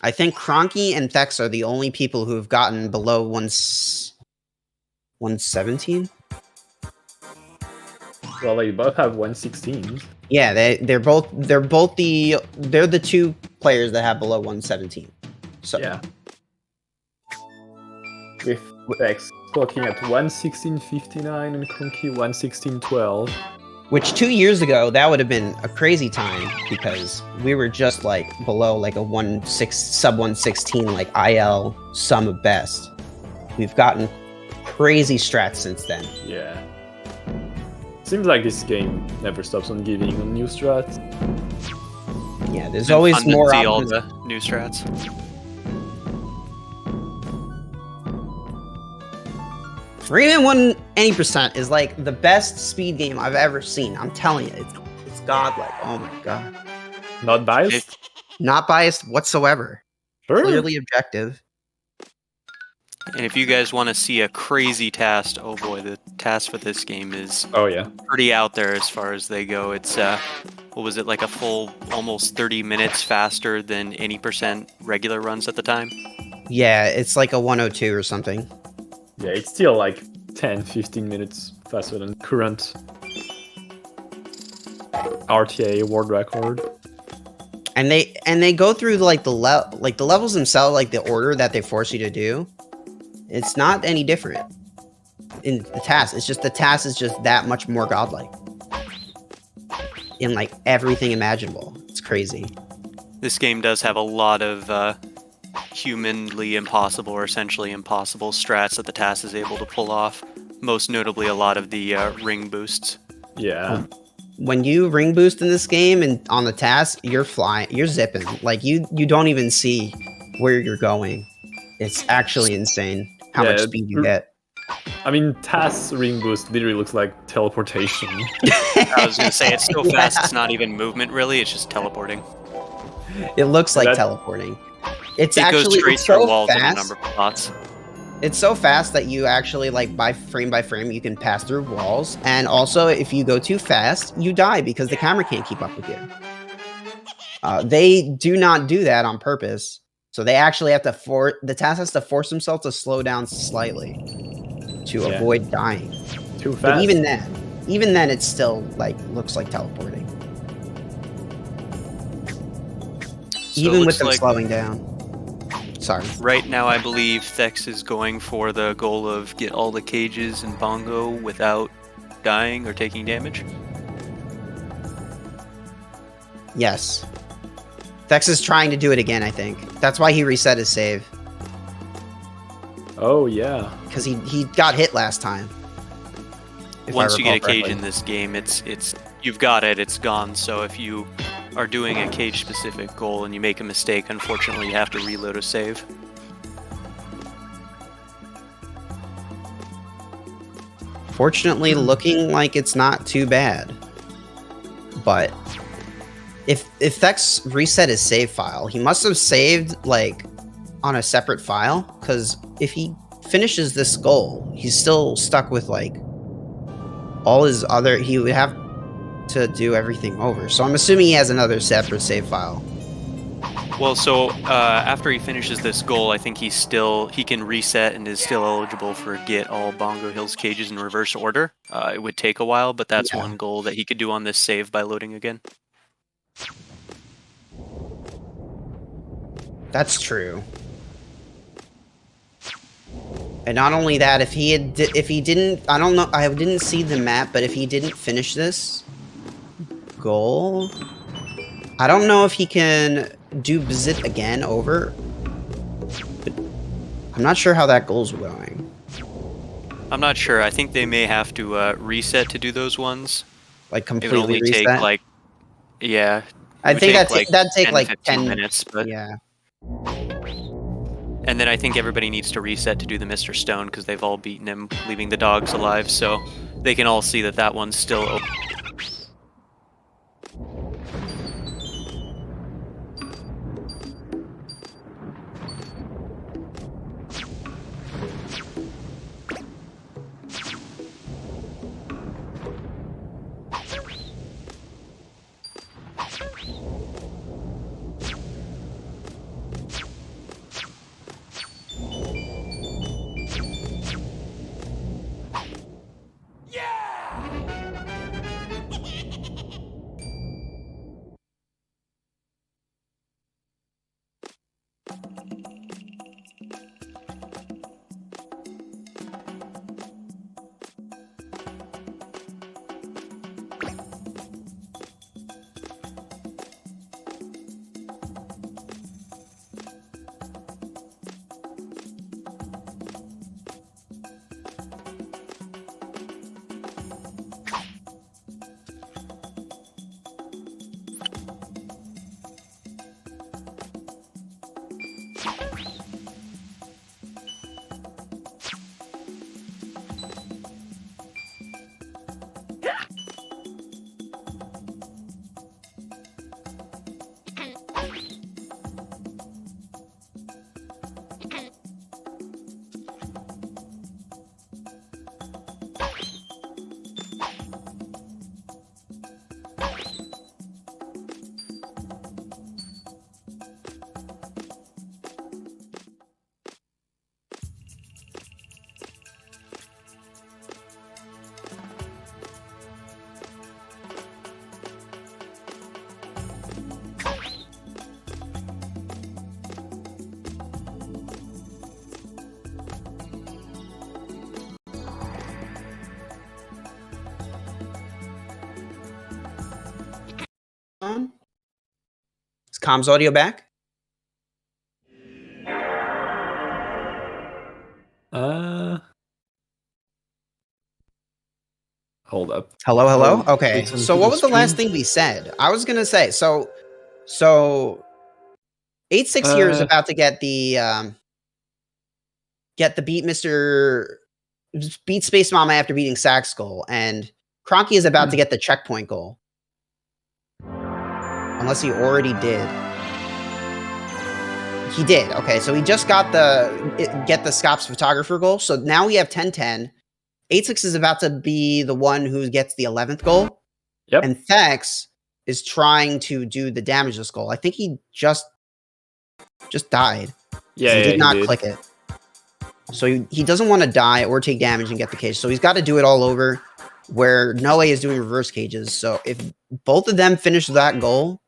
I think Kronkie and Thex are the only people who have gotten below 117. Well, they both have 116. Yeah, they're the two players that have below 117. So yeah. With Thex clocking at 116.59 and Kronkie 116.12. Which 2 years ago, that would have been a crazy time because we were just like below like a sub 116, like IL sum of best. We've gotten crazy strats since then. Yeah. Seems like this game never stops on giving on new strats. Yeah, there's always more options. All the new strats. Rayman 1 any percent is like the best speed game I've ever seen. I'm telling you, it's godlike. Oh my god. Not biased? Not biased whatsoever. Sure. Clearly objective. And if you guys want to see a crazy task, oh boy, the task for this game is pretty out there as far as they go. It's what was it, like a full almost 30 minutes faster than any percent regular runs at the time? Yeah, it's like a 102 or something. Yeah, it's still like 10-15 minutes faster than current RTA world record. And they go through like the levels themselves, like the order that they force you to do. It's not any different in the task. It's just the task is just that much more godlike in like everything imaginable. It's crazy. This game does have a lot of humanly impossible or essentially impossible strats that the task is able to pull off. Most notably, a lot of the ring boosts. Yeah. When you ring boost in this game and on the task, you're flying, you're zipping. Like you don't even see where you're going. It's actually insane how much speed you get. I mean, task's ring boost literally looks like teleportation. I was gonna say it's so fast it's not even movement really, it's just teleporting. It looks like teleporting. It goes straight so through walls fast. in a number of spots. It's so fast that you actually, like, by frame, you can pass through walls. And also, if you go too fast, you die because the camera can't keep up with you. They do not do that on purpose. So they actually have to the task has to force himself to slow down slightly to avoid dying. Too fast. But even then, it still, like, looks like teleporting. So even with them like slowing down. Sorry. Right now, I believe Thex is going for the goal of get all the cages in Bongo without dying or taking damage. Yes. Thex is trying to do it again, I think. That's why he reset his save. Oh, yeah. Because he got hit last time. Once you get a cage in this game, it's you've got it, it's gone. So if you are doing a cage-specific goal and you make a mistake, unfortunately, you have to reload a save. Fortunately, looking like it's not too bad. But if Thex reset his save file, he must have saved like on a separate file, because if he finishes this goal, he's still stuck with like all his other. He would have to do everything over. So I'm assuming he has another separate save file. Well, so after he finishes this goal, I think he can reset and is still eligible for get all Bongo Hills cages in reverse order. It would take a while, but that's one goal that he could do on this save by loading again. That's true. And not only that, if he didn't, I don't know, I didn't see the map, but if he didn't finish this goal, I don't know if he can do Bizit again over. But I'm not sure how that goal's going. I'm not sure. I think they may have to reset to do those ones. Like It would completely only reset. take like, yeah. I think that'd take 10, like 15 10 minutes, but yeah. And then I think everybody needs to reset to do the Mr. Stone because they've all beaten him, leaving the dogs alive, so they can all see that that one's still open. On? Is comms audio back? Hold up. Hello, hello. Oh, Okay. listen So to what the was the last stream. thing we said? I was gonna say so 8-6 here is about to get the beat Space Mama after beating Sax Skull, and Kronkie is about to get the checkpoint goal. Unless he already did. He did. Okay, so he just got get the Scops photographer goal. So now we have 10-10. 8-6 is about to be the one who gets the 11th goal. Yep. And Thex is trying to do the damageless goal. I think he just died. Yeah, he did not did. click it. So he doesn't want to die or take damage and get the cage. So he's got to do it all over, where Noe is doing reverse cages. So if both of them finish that goal,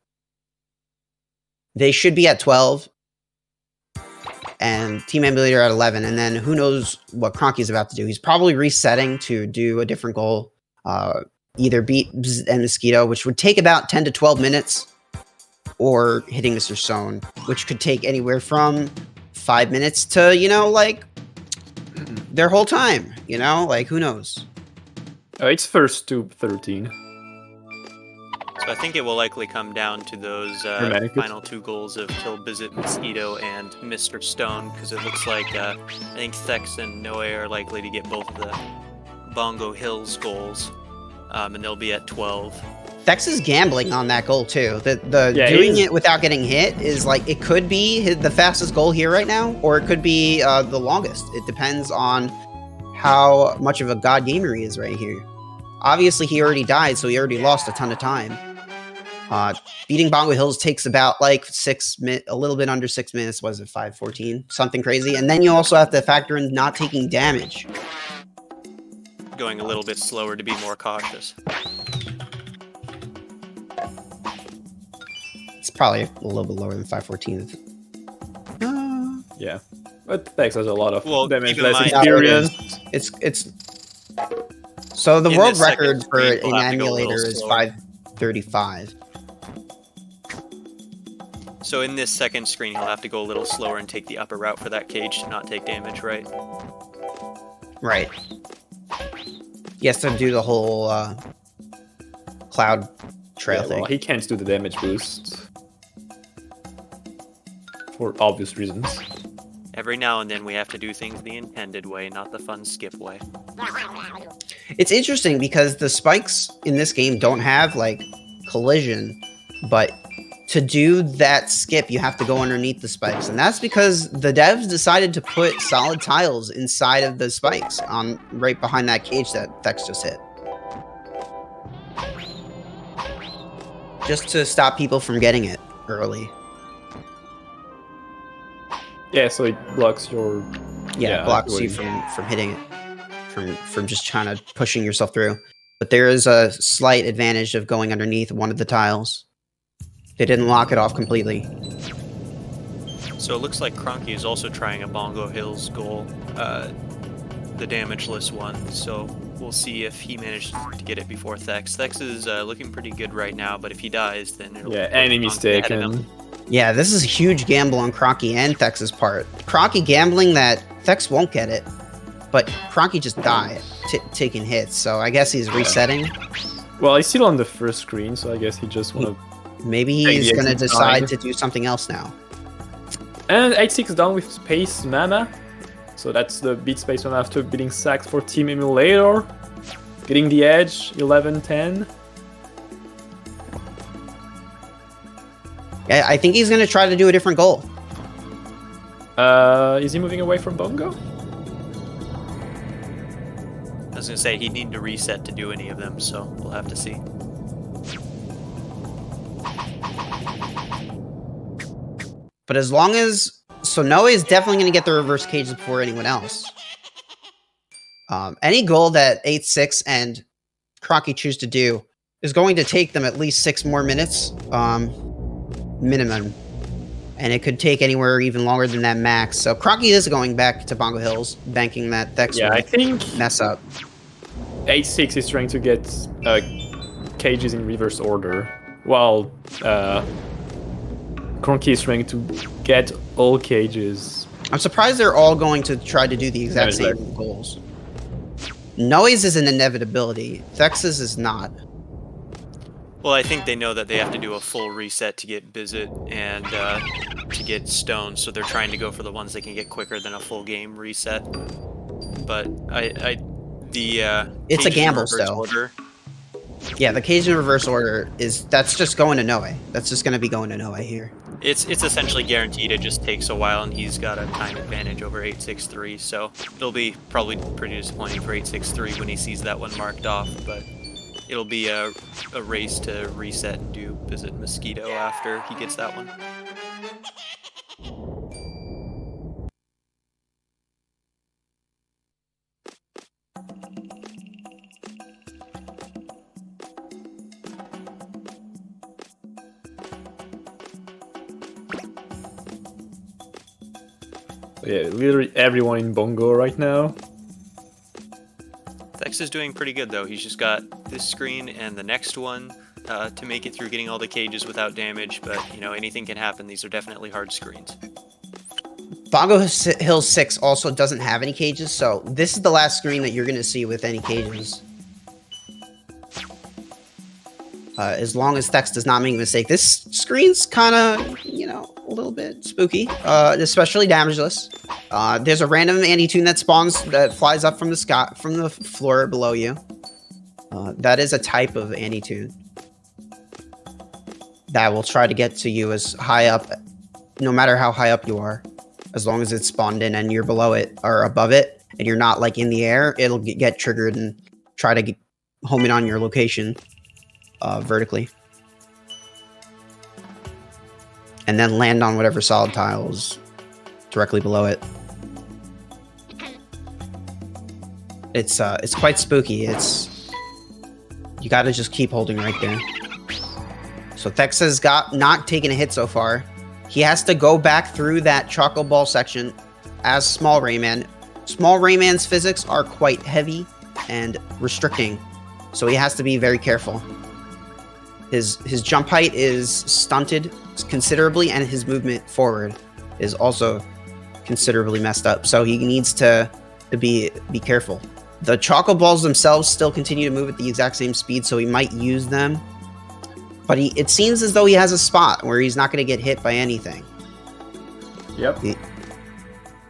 they should be at 12. And Team Emulator at 11. And then who knows what Kronkie's about to do. He's probably resetting to do a different goal. Either beat Bzz and Mosquito, which would take about 10 to 12 minutes. Or hitting Mr. Stone, which could take anywhere from 5 minutes to, like their whole time, like who knows? It's first to 13. So I think it will likely come down to those final two goals of Kill Bizit, Mosquito, and Mr. Stone, because it looks like I think Thex and Noe are likely to get both of the Bongo Hills goals, and they'll be at 12. Thex is gambling on that goal too. Doing it without getting hit is like, it could be the fastest goal here right now, or it could be the longest. It depends on how much of a god gamer he is right here. obviously he already died, so he already lost a ton of time. Beating Bongo Hills takes about like a little bit under 6 minutes. Was it 5:14? Something crazy. And then you also have to factor in not taking damage. Going a little bit slower to be more cautious. It's probably a little bit lower than 5:14. Yeah, but Thex has a lot of damage, keep in less mind- experience. It's so the In world this second record for screen, we'll an have to go a little emulator is slower. 5:35. So in this second screen, he'll have to go a little slower and take the upper route for that cage to not take damage, right? Right. He has to do the whole cloud trail Yeah, thing. well, he can't do the damage boost for obvious reasons. Every now and then we have to do things the intended way, not the fun skip way. It's interesting because the spikes in this game don't have like collision, but to do that skip, you have to go underneath the spikes, and that's because the devs decided to put solid tiles inside of the spikes on right behind that cage that Thex just hit, just to stop people from getting it early. Yeah, so it blocks your... Yeah, blocks you from hitting it, from just trying to pushing yourself through. But there is a slight advantage of going underneath one of the tiles. They didn't lock it off completely. So it looks like Kronkie is also trying a Bongo Hills goal, the damageless one. So we'll see if he managed to get it before Thex. Thex is looking pretty good right now, but if he dies, then it'll... Yeah, any mistake. Yeah, this is a huge gamble on Kronkie and Thex's part. Kronkie gambling that Thex won't get it, but Kronkie just died, taking hits, so I guess he's resetting. Well, he's still on the first screen, so I guess he just want to... Maybe he's going to decide to do something else now. And 8-6 down with Space Mama. So that's the beat Space Mama after beating Sax for Team Emulator. Getting the edge, 11-10. Yeah, I think he's going to try to do a different goal. Is he moving away from Bongo? I was going to say, he'd need to reset to do any of them, so we'll have to see. But as long as... So Noe is definitely going to get the reverse cages before anyone else. Any goal that 8-6 and Kronkie choose to do is going to take them at least 6 more minutes, minimum. And it could take anywhere even longer than that max. So Kronkie is going back to Bongo Hills, banking that Thex Yeah, will I think mess up. 8-6 is trying to get cages in reverse order, while Kronkie is trying to get all cages. I'm surprised they're all going to try to do the exact same goals. Noe's is an inevitability. Thex's is not. Well, I think they know that they have to do a full reset to get Bizet and to get Stone, so they're trying to go for the ones they can get quicker than a full game reset. But it's a gamble still. Order, yeah, the cage in reverse order that's just going to Noe. That's just going to be going to Noe here. It's essentially guaranteed. It just takes a while, and he's got a time advantage over 8-6-3. So it'll be probably pretty disappointing for 8-6-3 when he sees that one marked off. But it'll be a race to reset and do Visit Mosquito after he gets that one. Yeah, literally everyone in Bongo right now. Thex is doing pretty good though. He's just got this screen and the next one to make it through getting all the cages without damage, but you know, anything can happen. These are definitely hard screens. Bongo Hills 6 also doesn't have any cages, so this is the last screen that you're going to see with any cages. As long as Thex does not make a mistake. This screen's kind of, you know, a little bit spooky, especially damageless. There's a random anti-tune that spawns, that flies up from the sky, from the floor below you. That is a type of anti-tune that will try to get to you as high up, no matter how high up you are. As long as it's spawned in and you're below it or above it, and you're not like in the air, it'll get triggered and try to home in on your location vertically. And then land on whatever solid tiles directly below it. It's quite spooky. You gotta just keep holding right there. So Thex has not taken a hit so far. He has to go back through that Choco Ball section as Small Rayman. Small Rayman's physics are quite heavy and restricting, so he has to be very careful. His jump height is stunted considerably, and his movement forward is also considerably messed up. So he needs to be careful. The Choco Balls themselves still continue to move at the exact same speed, so he might use them. But it seems as though he has a spot where he's not going to get hit by anything. Yep.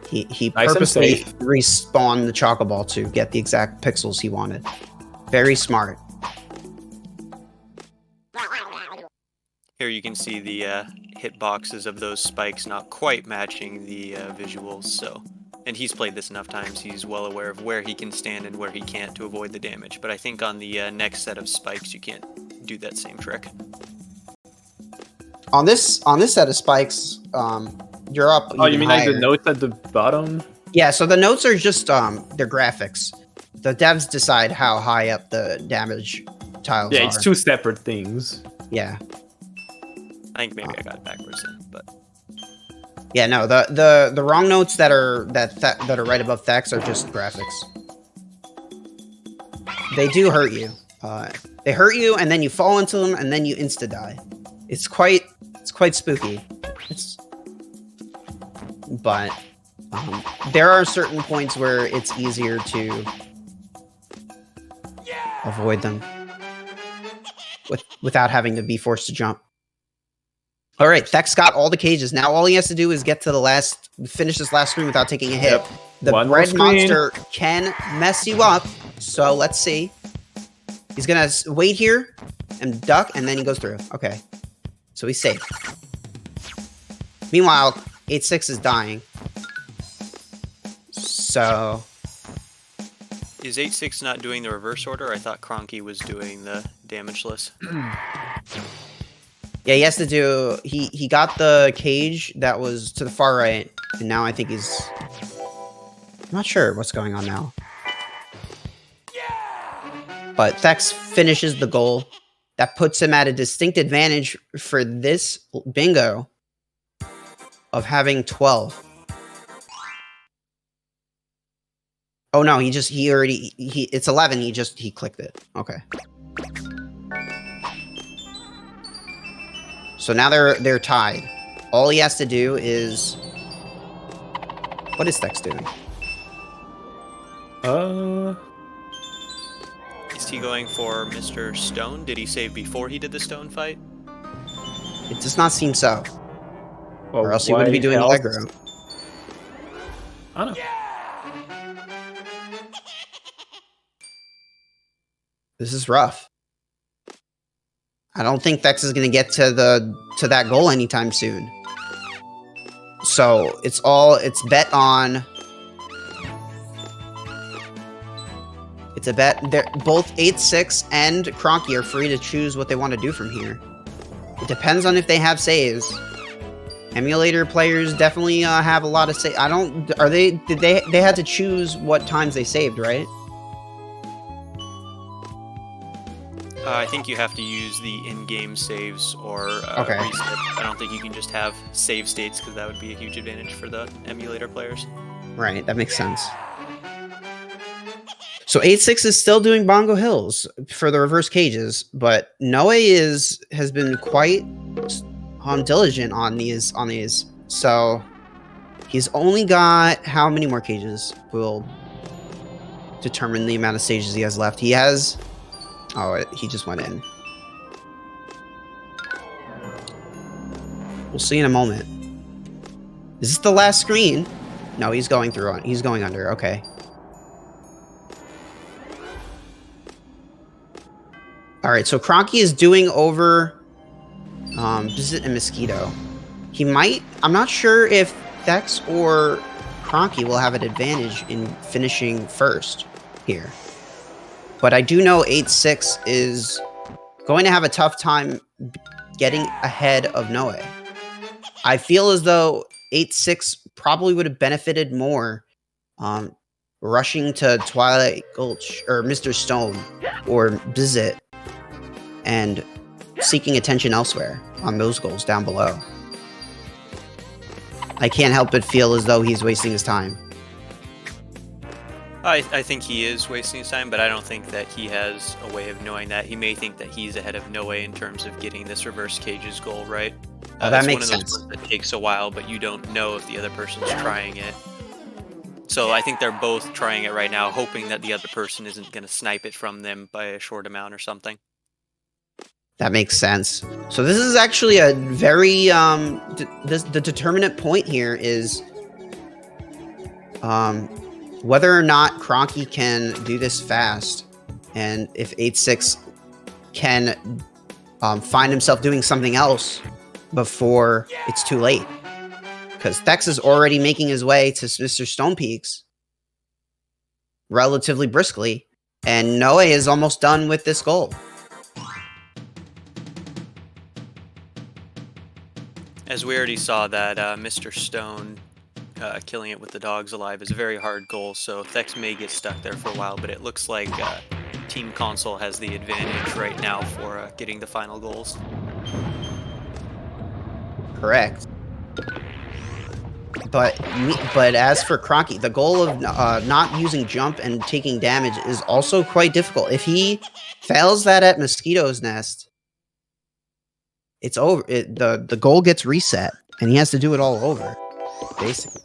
He Nice purposely respawned the Choco Ball to get the exact pixels he wanted. Very smart. Here you can see the hitboxes of those spikes not quite matching the visuals. So, and he's played this enough times, he's well aware of where he can stand and where he can't to avoid the damage. But I think on the next set of spikes, you can't do that same trick. On this set of spikes, you're up. Oh, you mean higher. like the notes at the bottom? Yeah, so the notes are just they're graphics. The devs decide how high up the damage tiles are. Yeah, it's two separate things. Yeah. I think maybe I got it backwards then, but yeah, no, the wrong notes that are right above Thex are just graphics. They do hurt you. They hurt you, and then you fall into them, and then you insta die. It's quite spooky. But there are certain points where it's easier to avoid them without having to be forced to jump. All right, Thex got all the cages. Now all he has to do is get to finish this last screen without taking a hit. Yep. The One more red screen. monster can mess you up, so let's see. He's gonna wait here and duck, and then he goes through. Okay, so he's safe. Meanwhile, 8-6 is dying. So is 8-6 not doing the reverse order? I thought Kronkie was doing the damageless. yeah, he has to do. He got the cage that was to the far right, and now I think he's. I'm not sure what's going on now. But Thex finishes the goal. That puts him at a distinct advantage for this bingo of having 12. Oh no, it's 11, he clicked it. Okay. So now they're tied. All he has to do is... What is Thex doing? Is he going for Mr. Stone? Did he save before he did the stone fight? It does not seem so. Well, or else he wouldn't be doing Allegro. I don't know. This is rough. I don't think Thex is going to get to that goal anytime soon. So it's bet on. It's a bet. Both 8-6 and Kronkie are free to choose what they want to do from here. It depends on if they have saves. Emulator players definitely have a lot of save. They had to choose what times they saved, right? I think you have to use the in-game saves or Okay. reset. I don't think you can just have save states because that would be a huge advantage for the emulator players. Right, that makes sense. So 8-6 is still doing Bongo Hills for the reverse cages, but Noe has been quite diligent on these. So he's only got how many more cages will determine the amount of stages he has left. He has. Oh, he just went in. We'll see in a moment. Is this the last screen? No, he's going through on. He's going under. Okay. All right. So Kronkie is doing over. Visit a mosquito. He might. I'm not sure if Thex or Kronkie will have an advantage in finishing first here. But I do know 8-6 is going to have a tough time getting ahead of Noe. I feel as though 8-6 probably would have benefited more rushing to Twilight Gulch or Mr. Stone or Bizet and seeking attention elsewhere on those goals down below. I can't help but feel as though he's wasting his time. I think he is wasting his time, but I don't think that he has a way of knowing that. He may think that he's ahead of Noe in terms of getting this reverse cages goal, right? That makes one of sense. those that takes a while, but you don't know if the other person's trying it. So I think they're both trying it right now, hoping that the other person isn't going to snipe it from them by a short amount or something. That makes sense. So this is actually a very the determinant point here is whether or not Kronkie can do this fast, and if 8-6 can find himself doing something else before it's too late. Because Thex is already making his way to Mr. Stone Peaks relatively briskly, and Noe is almost done with this goal. As we already saw that Mr. Stone killing it with the dogs alive is a very hard goal, so Thex may get stuck there for a while, but it looks like Team Console has the advantage right now for getting the final goals. Correct. But as for Kronkie, the goal of not using jump and taking damage is also quite difficult. If he fails that at Mosquito's Nest, it's over. The goal gets reset, and he has to do it all over. Basically,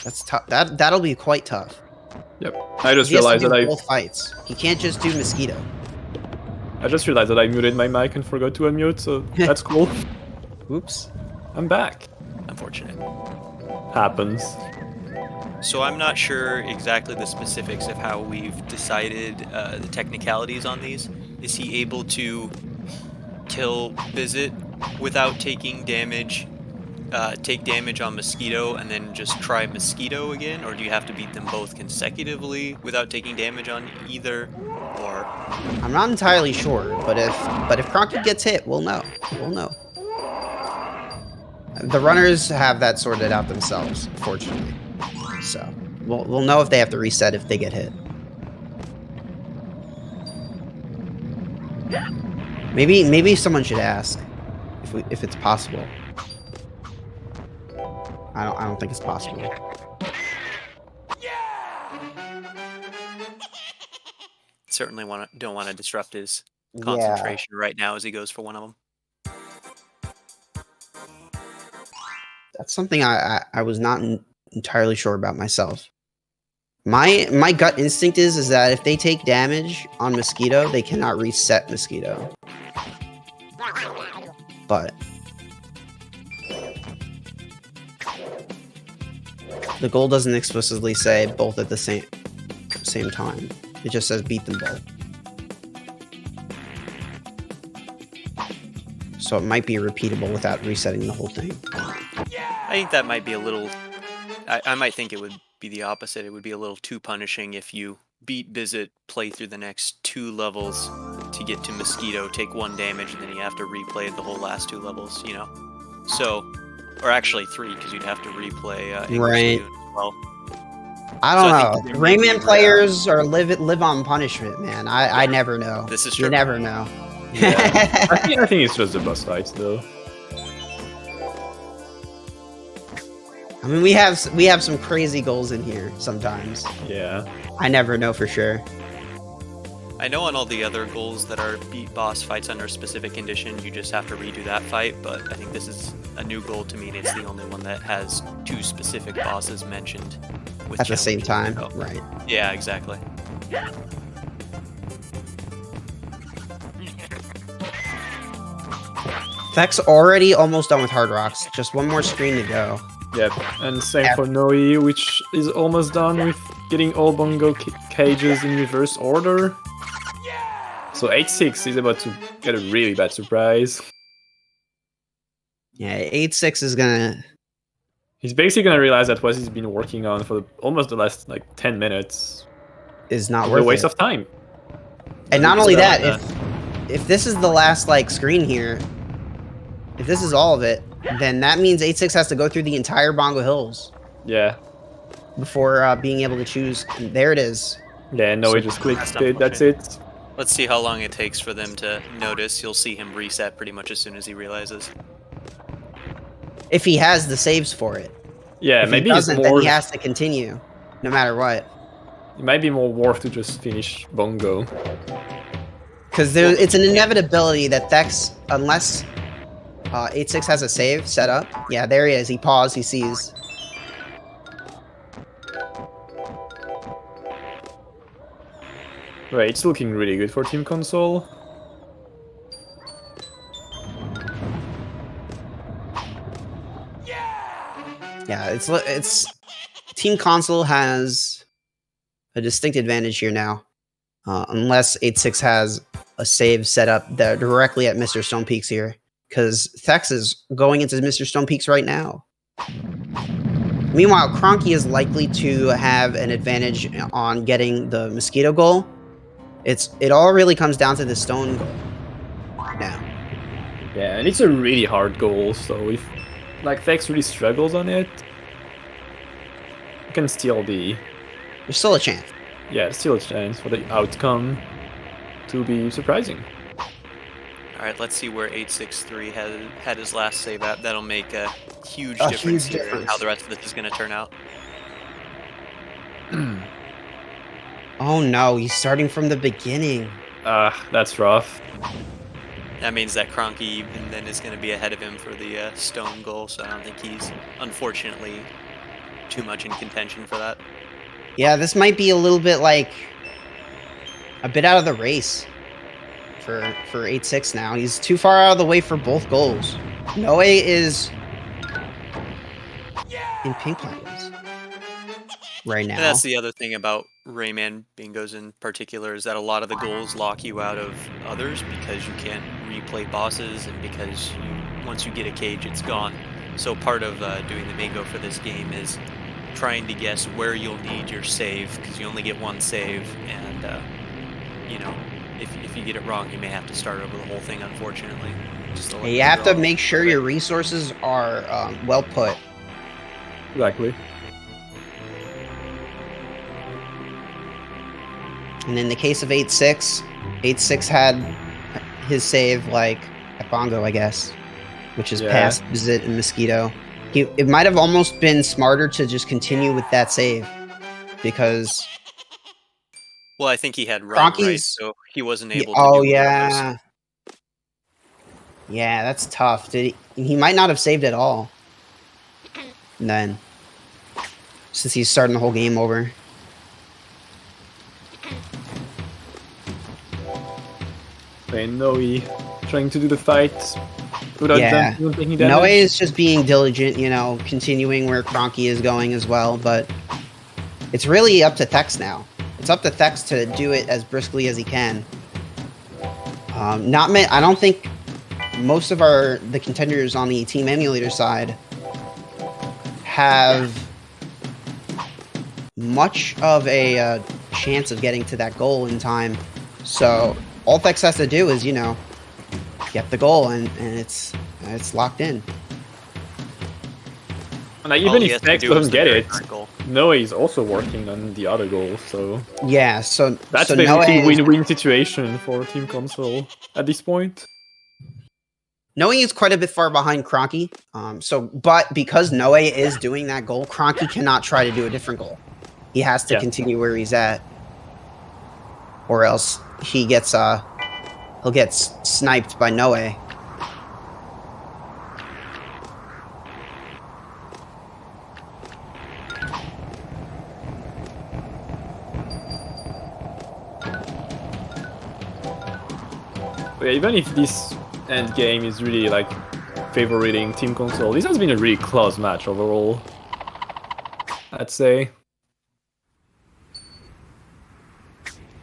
that's tough. That'll be quite tough. Yep. I just realized that both fights. He can't just do Mosquito. I just realized that I muted my mic and forgot to unmute, so that's cool. Oops. I'm back. Unfortunate. Happens. So I'm not sure exactly the specifics of how we've decided the technicalities on these. Is he able to kill Bizet without taking damage, take damage on Mosquito and then just try Mosquito again? Or do you have to beat them both consecutively without taking damage on either? Or I'm not entirely sure, but if Kronkie gets hit, we'll know. We'll know. The runners have that sorted out themselves, fortunately. So we'll know if they have to reset if they get hit. Maybe someone should ask if it's possible. I don't think it's possible. certainly don't want to disrupt his concentration right now as he goes for one of them. That's something I was not entirely sure about myself. My gut instinct is that if they take damage on Mosquito, they cannot reset Mosquito. But the goal doesn't explicitly say both at the same time. It just says beat them both. So it might be repeatable without resetting the whole thing. I think that might be a little... I might think it would be the opposite. It would be a little too punishing if you beat Bizet, play through the next 2 levels to get to Mosquito, take 1 damage, and then you have to replay the whole last 2 levels, you know? So, or actually 3, because you'd have to replay right. as well. I don't know. Rayman players are live on punishment, man. I never know. This is true. You never know. Yeah. I think it's just the boss fights, though. I mean, we have some crazy goals in here sometimes. Yeah. I never know for sure. I know on all the other goals that are beat boss fights under a specific condition, you just have to redo that fight, but I think this is a new goal to me, and it's the only one that has 2 specific bosses mentioned. With at the same time, right. Yeah, exactly. Thex already almost done with Hard Rocks. Just 1 more screen to go. Yep, and same for Noe, which is almost done with getting all bongo cages in reverse order. So 8-6 is about to get a really bad surprise. Yeah, 8-6 is gonna... He's basically gonna realize that what he's been working on for almost the last, 10 minutes is not worth it. A waste of time. And not only that, if this is the last like screen here, if this is all of it, then that means 8-6 has to go through the entire Bongo Hills. Yeah. Before being able to choose. There it is. Yeah, no, he just clicked it. That's it. Let's see how long it takes for them to notice. You'll see him reset pretty much as soon as he realizes. If he has the saves for it. Yeah, if maybe he doesn't, it's more... then he has to continue, no matter what. It might be more worth to just finish Bongo. Because it's an inevitability that Thex, unless 8-6 has a save set up. Yeah, there he is. He paused. He sees. Right, it's looking really good for Team Console. Yeah, it's Team Console has a distinct advantage here now, unless 8-6 has a save set up directly at Mr. Stonepeaks here, because Thex is going into Mr. Stonepeaks right now. Meanwhile, Kronkie is likely to have an advantage on getting the Mosquito goal. It all really comes down to the Stone goal now. Yeah, and it's a really hard goal, so if like Thex really struggles on it, it can still be... There's still a chance. Yeah, still a chance for the outcome to be surprising. Alright, let's see where 863 had his last save at. That'll make a huge difference here in how the rest of this is going to turn out. Oh no, he's starting from the beginning. That's rough. That means that Kronkie even then is going to be ahead of him for the stone goal, so I don't think he's, unfortunately, too much in contention for that. Yeah, this might be a little bit like a bit out of the race for 8-6 now. He's too far out of the way for both goals. Noe is in pink lines right now. And that's the other thing about Rayman bingos in particular, is that a lot of the goals lock you out of others because you can't replay bosses, and because once you get a cage, it's gone. So part of doing the bingo for this game is trying to guess where you'll need your save, because you only get one save, and you know, if you get it wrong, you may have to start over the whole thing, unfortunately. You have to make sure your resources are well put. Exactly. And in the case of 8-6, 8-6 had his save like at Bongo, I guess, which is past Visit and Mosquito. It might have almost been smarter to just continue with that save, because... Well, I think he had run, right? So he wasn't able to do yeah. Yeah, that's tough. He might not have saved at all. Then. Since he's starting the whole game over. And Noe trying to do the fight without taking damage. Noe is just being diligent, you know, continuing where Kronkie is going as well, but it's really up to Thex now. It's up to Thex to do it as briskly as he can. I don't think most of the contenders on the Team Emulator side have much of a chance of getting to that goal in time. So all Thex has to do is, you know, get the goal, and it's locked in. And like, even if Thex doesn't get it, Noe is also working on the other goal, so... Yeah, so... That's basically a win-win situation for Team Console at this point. Noe is quite a bit far behind Kronkie, but because Noe is doing that goal, Kronkie cannot try to do a different goal. He has to continue where he's at, or else he gets he'll get sniped by Noe. Yeah, even if this end game is really like favoring Team Console, this has been a really close match overall, I'd say.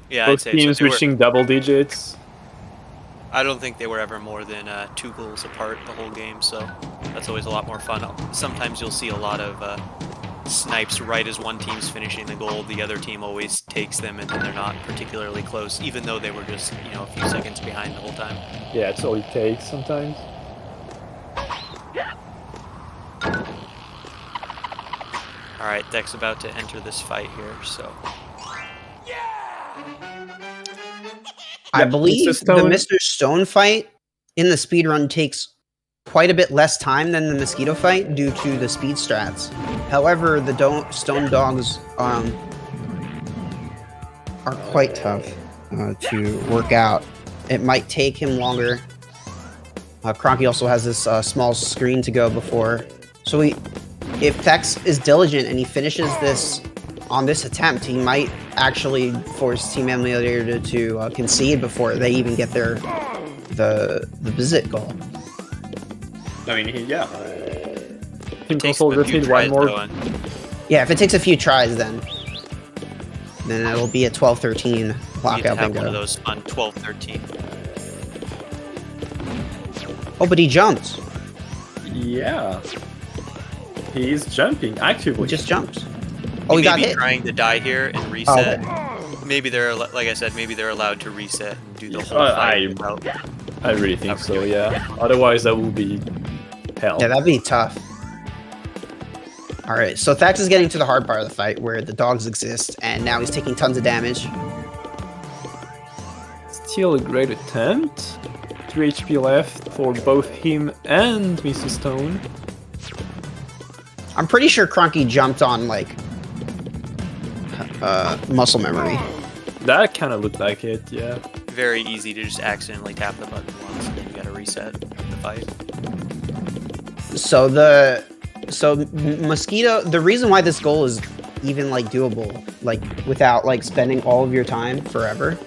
Yeah, both I'd say teams reaching double digits. I don't think they were ever more than 2 goals apart the whole game, so that's always a lot more fun. Sometimes you'll see a lot of snipes right as one team's finishing the goal, the other team always takes them, and then they're not particularly close, even though they were just, a few seconds behind the whole time. Yeah, it's all it takes sometimes. Alright, Tech's about to enter this fight here, so... I believe the Mr. Stone fight in the speedrun takes quite a bit less time than the Mosquito fight due to the speed strats. However, the Stone Dogs are quite tough to work out. It might take him longer. Kronkie also has this small screen to go before. So if Thex is diligent and he finishes this on this attempt, he might actually force Team Emulator to concede before they even get the visit goal. I mean, yeah. Team Console just need one more. Yeah, if it takes a few tries, then it'll be a 12-13 lockout bingo. One of those on 12-13. Oh, but he jumped. Yeah. He's jumping actively. He just jumped. Oh, he got hit. Trying to die here and reset. Oh, maybe they're, like I said, maybe they're allowed to reset and do the whole fight. I really think so, yeah. Otherwise, that would be hell. Yeah, that'd be tough. Alright, so Thax is getting to the hard part of the fight where the dogs exist, and now he's taking tons of damage. Still a great attempt. 3 HP left for both him and Mr. Stone. I'm pretty sure Kronkie jumped on, like, muscle memory. That kind of looked like it, yeah. Very easy to just accidentally tap the button once and then you gotta reset the fight. So Mosquito, the reason why this goal is even like doable, like without like spending all of your time forever,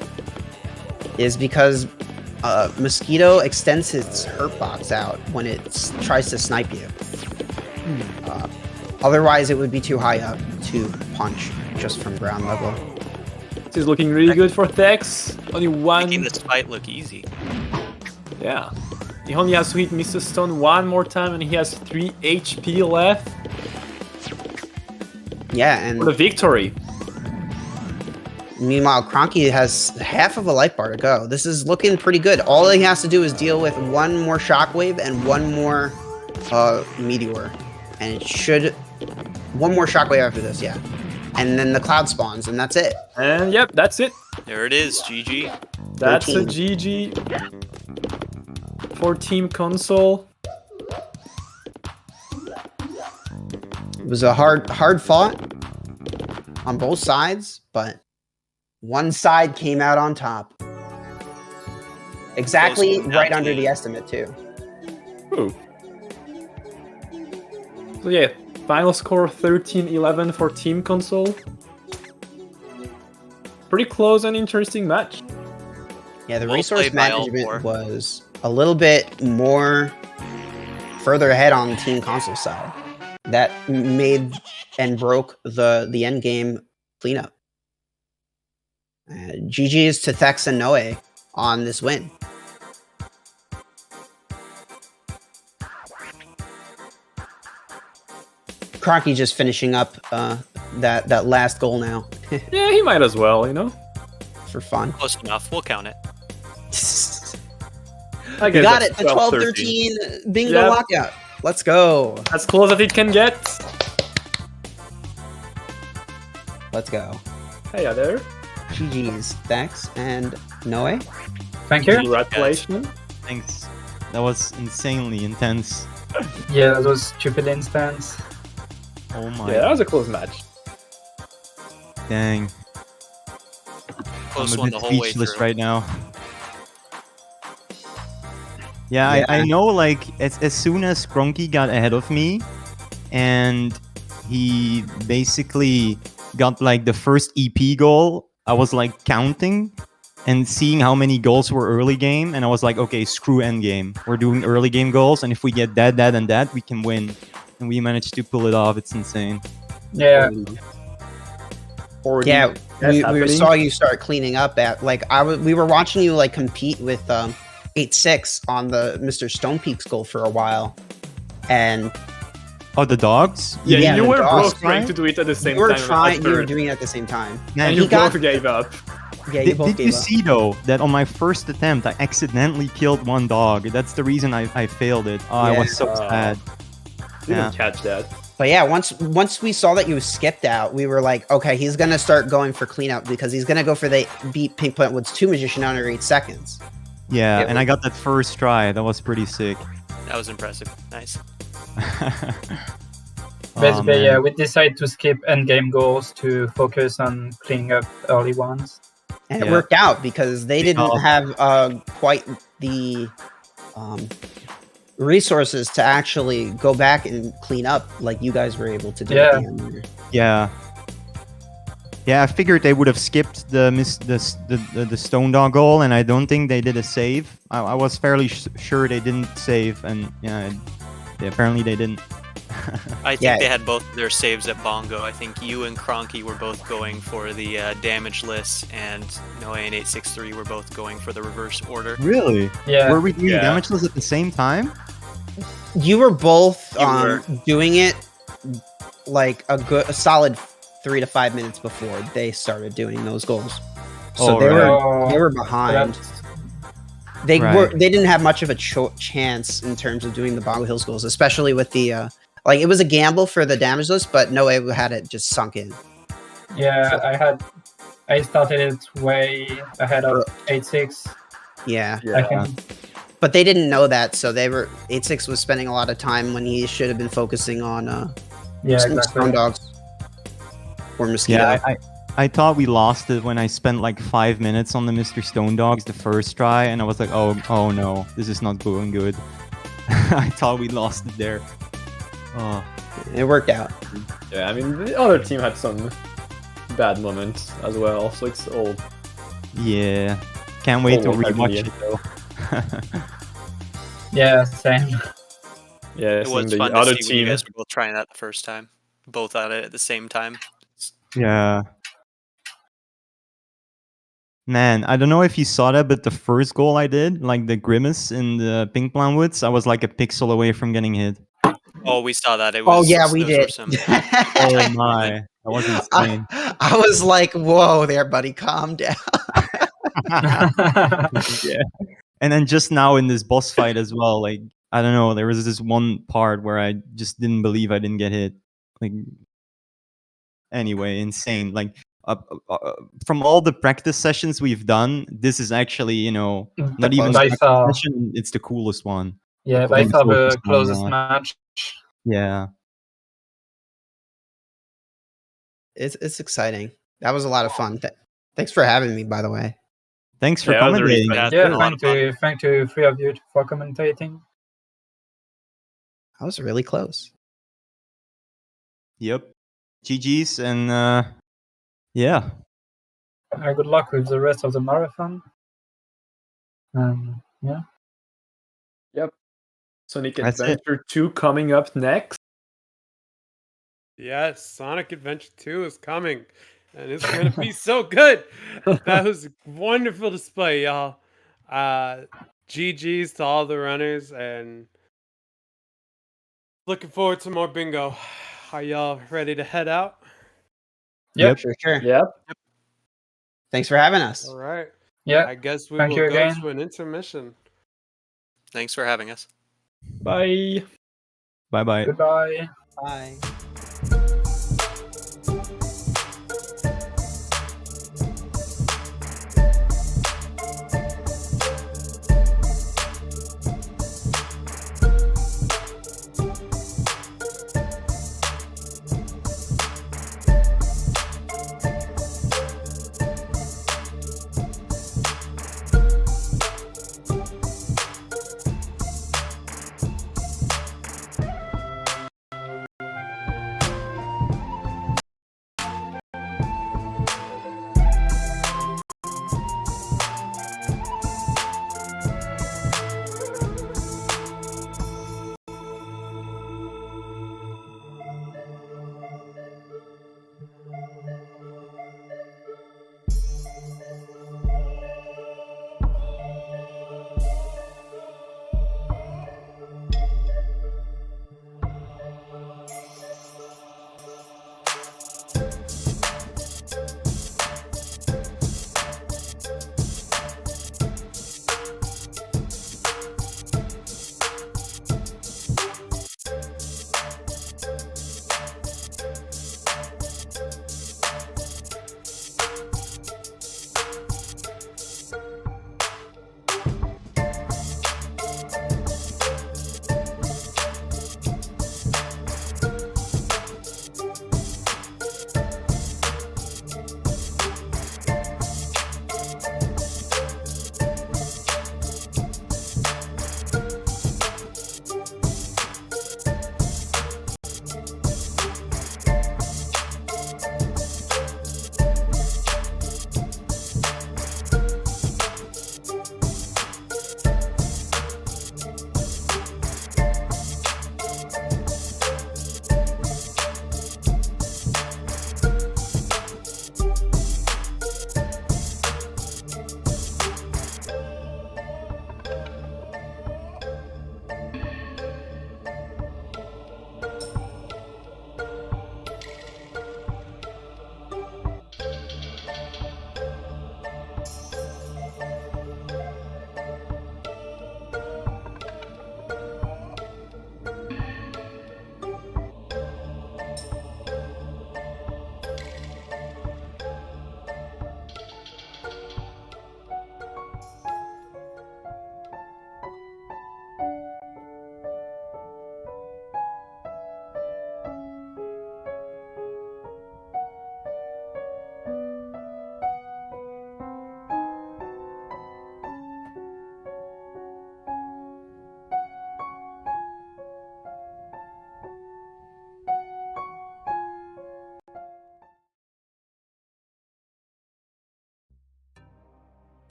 is because Mosquito extends its hurt box out when it tries to snipe you. Otherwise, it would be too high up to punch just from ground level. This is looking really good for Thex. Only one. Making this fight look easy. Yeah. He only has to hit Mr. Stone one more time and he has 3 HP left. Yeah, and for the victory. Meanwhile, Kronkie has half of a life bar to go. This is looking pretty good. All he has to do is deal with one more shockwave and one more meteor. And it should... One more shockwave after this, yeah. And then the cloud spawns, and that's it. And yep, that's it. There it is, GG. That's 13. A GG for Team Console. It was a hard fought on both sides, but one side came out on top. Exactly right under the estimate, too. Ooh. So yeah, final score 13-11 for Team Console. Pretty close and interesting match. Yeah, the resource management was a little bit more further ahead on the Team Console side. That made and broke the end game cleanup. GG's to Thex and Noe on this win. Kronkie just finishing up that last goal now. Yeah, he might as well, you know? For fun. Close enough, we'll count it. I guess got it, the 12-13 bingo lockout. Let's go. As close as it can get. Let's go. Hey there. GG's, Thex and Noe. Thank you. Congratulations. Thanks. That was insanely intense. Yeah, that was stupid intense. Oh my. Yeah, that was a close match. Dang. Close I'm one a the bit whole way speechless through. right now. Yeah, I know, like, as soon as Kronkie got ahead of me, and he basically got, like, the first EP goal, I was, like, counting and seeing how many goals were early game, and I was like, okay, screw end game. We're doing early game goals, and if we get that, and that, we can win. And we managed to pull it off. It's insane. Yeah. Yeah, we saw you start cleaning up at, like, we were watching you, like, compete with, 8-6 on the Mr. Stone Peaks goal for a while, and Oh, the dogs? Yeah, Yeah, you the were dogs both trying to do it at the same You were time. trying. You were after, doing it at the same time. Man, and he you got- both gave up. Yeah, you both did gave you up. see though that on my first attempt I accidentally killed one dog? That's the reason I failed it. Oh, I Yeah. was so sad. Didn't catch that. But yeah, once we saw that you skipped out, we were like, okay, he's gonna start going for cleanup because he's gonna go for the beat Pink Plant Woods 2 Magician under 8 seconds. Yeah, It and I got that first try. That was pretty sick. That was impressive. Nice. Basically, man. we decided to skip endgame goals to focus on cleaning up early ones. And it Yeah. worked out because they didn't Oh. have quite the resources to actually go back and clean up like you guys were able to do at Yeah. the end there. Yeah. Yeah, I figured they would have skipped the stone dog goal, and I don't think they did a save. I was fairly sure they didn't save, and yeah, apparently they didn't. I think Yeah. they had both their saves at Bongo. I think you and Kronkie were both going for the damage list, and Noe and 863 were both going for the reverse order. Really? Yeah. Were we doing Yeah. damage list at the same time? You were both You were. doing it like a solid 3 to 5 minutes before they started doing those goals. So Oh, they right. were behind. That's- They Right. they didn't have much of a chance in terms of doing the Bongo Hills goals, especially with the like it was a gamble for the damage list, but Noe had it just sunk in. Yeah, I started it way ahead of 8-6. Yeah. I can, But they didn't know that, so they were 8-6 was spending a lot of time when he should have been focusing on yeah, stone exactly. dogs or mosquito. Yeah, I thought we lost it when I spent like 5 minutes on the Mr. Stone Dogs the first try, and I was like, oh no, this is not going good. I thought we lost it there. Oh. It worked out. Yeah, I mean, the other team had some bad moments as well, so it's all... Yeah. Can't wait to Almost rewatch happy. it though. Yeah, same. Yeah, It seeing was the fun other to see when you team... guys were both trying that the first time. Both at it at the same time. Yeah. Man, I don't know if you saw that, but the first goal I did, like the grimace in the Pink Plant Woods, I was like a pixel away from getting hit. Oh, we saw that. It Oh was, yeah, we those were did. some Oh tight my, movement. that was insane. I was like, whoa there, buddy, calm down. Yeah. And then just now in this boss fight as well, like, I don't know, there was this one part where I just didn't believe I didn't get hit. Like, anyway, insane. Like, from all the practice sessions we've done, this is actually, you know, not even by a far. session, it's the coolest one. Yeah, by I'm far the focused on closest that. match. Yeah. It's exciting. That was a lot of fun. Thanks for having me, by the way. Thanks for Yeah, that was really commentating. fun. Yeah, it's Yeah, been a lot of fun. thank you, three of you for commentating. I was really close. Yep. GG's and yeah. Good luck with the rest of the marathon. Yeah. Yep. Sonic That's it. Adventure 2 coming up next. Yes, Sonic Adventure 2 is coming, and it's going to be so good. That was a wonderful display, y'all. GG's to all the runners, and looking forward to more bingo. Are y'all ready to head out? Yep. Sure. Yep. Thanks for having us. All right. Yeah. I guess we Thank will you go again. to an intermission. Thanks for having us. Bye. Bye-bye. Goodbye. Bye.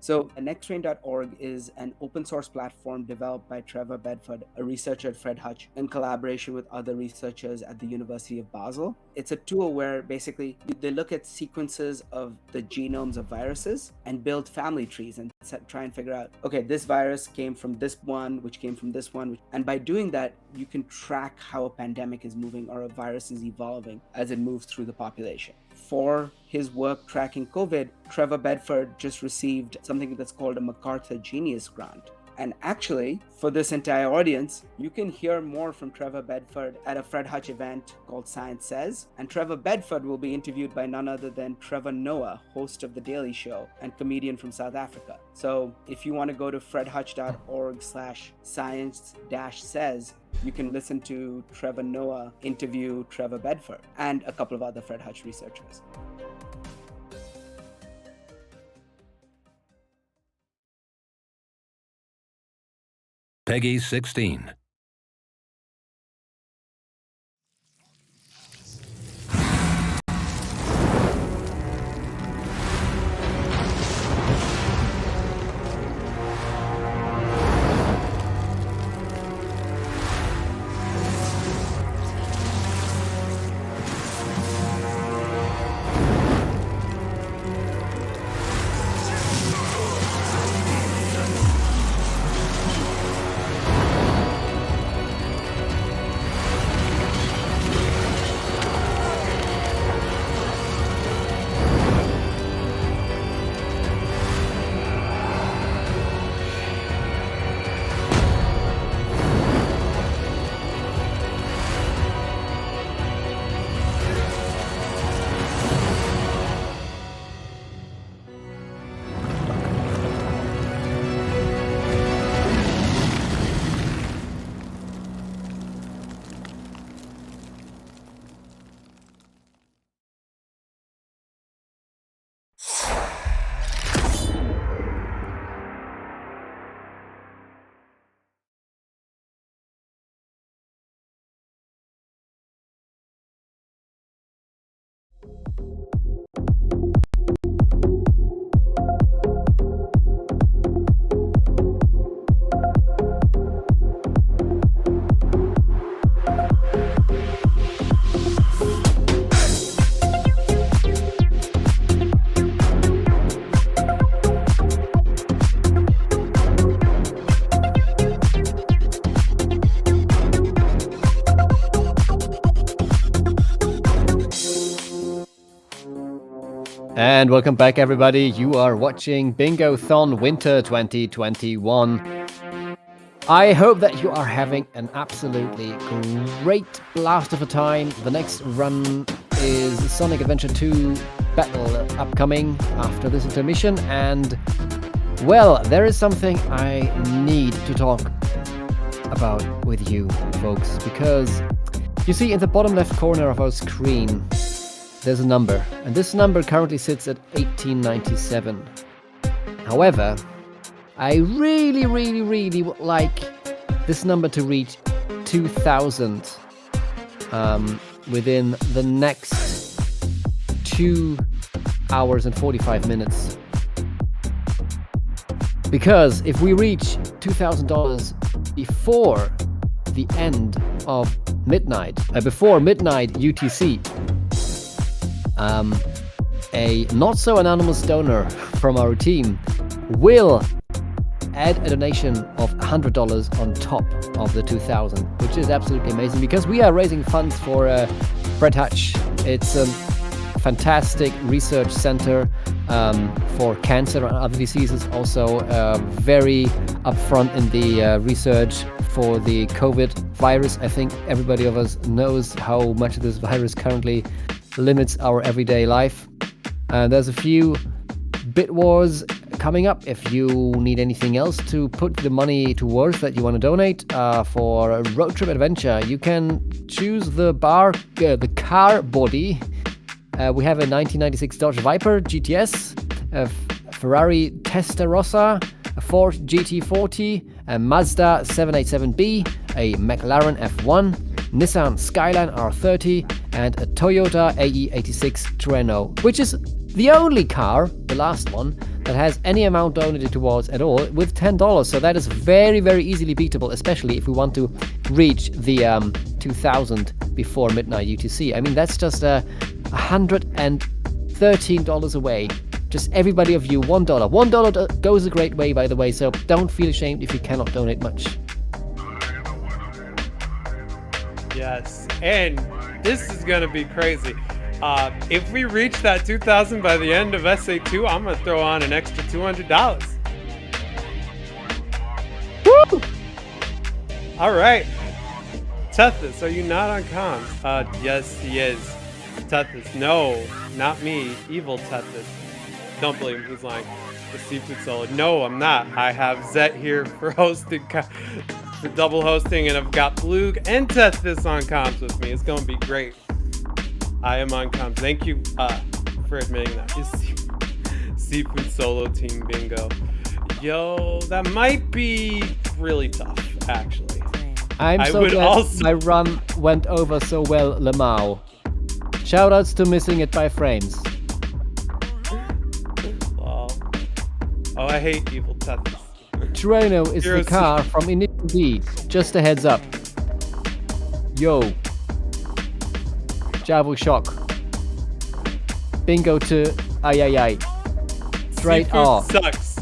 So nexttrain.org is an open source platform developed by Trevor Bedford, a researcher at Fred Hutch, in collaboration with other researchers at the University of Basel. It's a tool where basically they look at sequences of the genomes of viruses and build family trees and try and figure out, okay, this virus came from this one, which came from this one. And by doing that, you can track how a pandemic is moving or a virus is evolving as it moves through the population. For his work tracking COVID, Trevor Bedford just received something that's called a MacArthur Genius Grant. And actually, for this entire audience, you can hear more from Trevor Bedford at a Fred Hutch event called Science Says. And Trevor Bedford will be interviewed by none other than Trevor Noah, host of The Daily Show and comedian from South Africa. So if you want to go to fredhutch.org/science-says, you can listen to Trevor Noah interview Trevor Bedford and a couple of other Fred Hutch researchers. Peggy 16. And welcome back, everybody. You are watching Bingothon Winter 2021. I hope that you are having an absolutely great blast of a time. The next run is Sonic Adventure 2 Battle upcoming after this intermission. And, well, there is something I need to talk about with you, folks. Because, you see, in the bottom left corner of our screen, there's a number, and this number currently sits at 1897. However, I really would like this number to reach 2000 within the next 2 hours and 45 minutes. Because if we reach $2,000 before the end of midnight, before midnight UTC, a not-so-anonymous donor from our team will add a donation of $100 on top of the 2,000, which is absolutely amazing because we are raising funds for Fred Hutch. It's a fantastic research center for cancer and other diseases, also very upfront in the research for the COVID virus. I think everybody of us knows how much this virus currently limits our everyday life. There's a few bit wars coming up. If you need anything else to put the money towards that you want to donate for a road trip adventure, you can choose the car body. We have a 1996 Dodge Viper GTS, a Ferrari Testarossa, a Ford GT40, a Mazda 787B, a McLaren F1, Nissan Skyline R30, and a Toyota AE86 Terreno, which is the only car, the last one, that has any amount donated towards at all with $10. So that is very, very easily beatable, especially if we want to reach the 2,000 before midnight UTC. I mean, that's just $113 away. Just everybody of you, $1. $1 goes a great way, by the way, so don't feel ashamed if you cannot donate much. Yes, and this is gonna be crazy. If we reach that 2,000 by the end of SA2, I'm gonna throw on an extra $200. Woo! All right. Tethys, are you not on comms? Yes, he is. Tethys, no, not me. Evil Tethys. Don't believe him, he's lying. The Seafood Solo. No, I'm not. I have Zet here for hosting, for double hosting, and I've got Blug and Tethys on comms with me. It's gonna be great. I am on comms. Thank you for admitting that. Is Seafood Solo Team Bingo. Yo, that might be really tough, actually. I'm so glad my run went over so well, Lemao. Shoutouts to missing it by frames. Oh, I hate Evil Tethys. Trueno is the car from Initial D. Just a heads up. Yo. Javu Shock. Bingo to ay. Straight R. Sucks.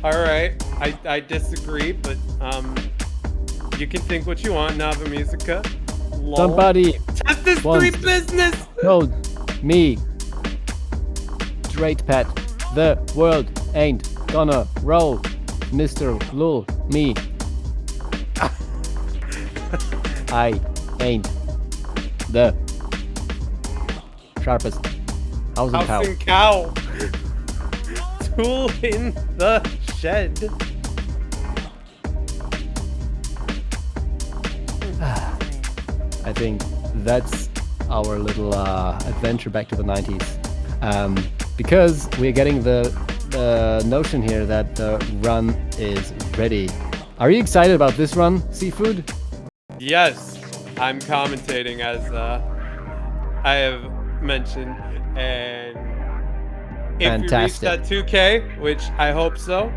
Alright, I disagree, but you can think what you want, Nava Musica. Lol. Somebody EightSixThree business! told me. Straight Pet. The world ain't gonna roll, Mr. Lul, me. I ain't the sharpest housing cow. Tool in the shed. I think that's our little adventure back to the 90s. Because we're getting the notion here that the run is ready. Are you excited about this run, Seafood? Yes, I'm commentating as I have mentioned, and if we reach that 2K, which I hope so,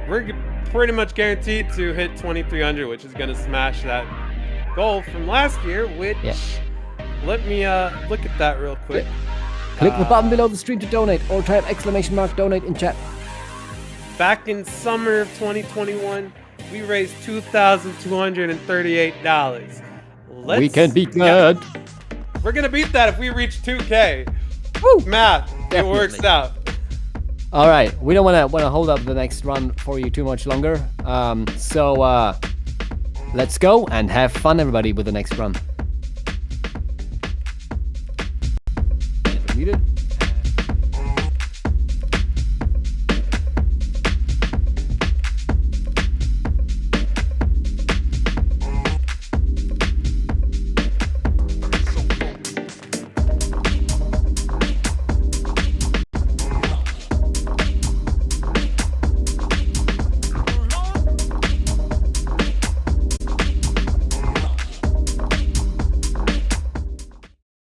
we're pretty much guaranteed to hit 2,300, which is going to smash that goal from last year, which, let me look at that real quick. Click the button below the stream to donate, or type !donate in chat. Back in summer of 2021, we raised $2,238. We can beat that. We're going to beat that if we reach 2K. Woo! Math, Definitely. It works out. All right, we don't want to hold up the next run for you too much longer. So let's go and have fun, everybody, with the next run.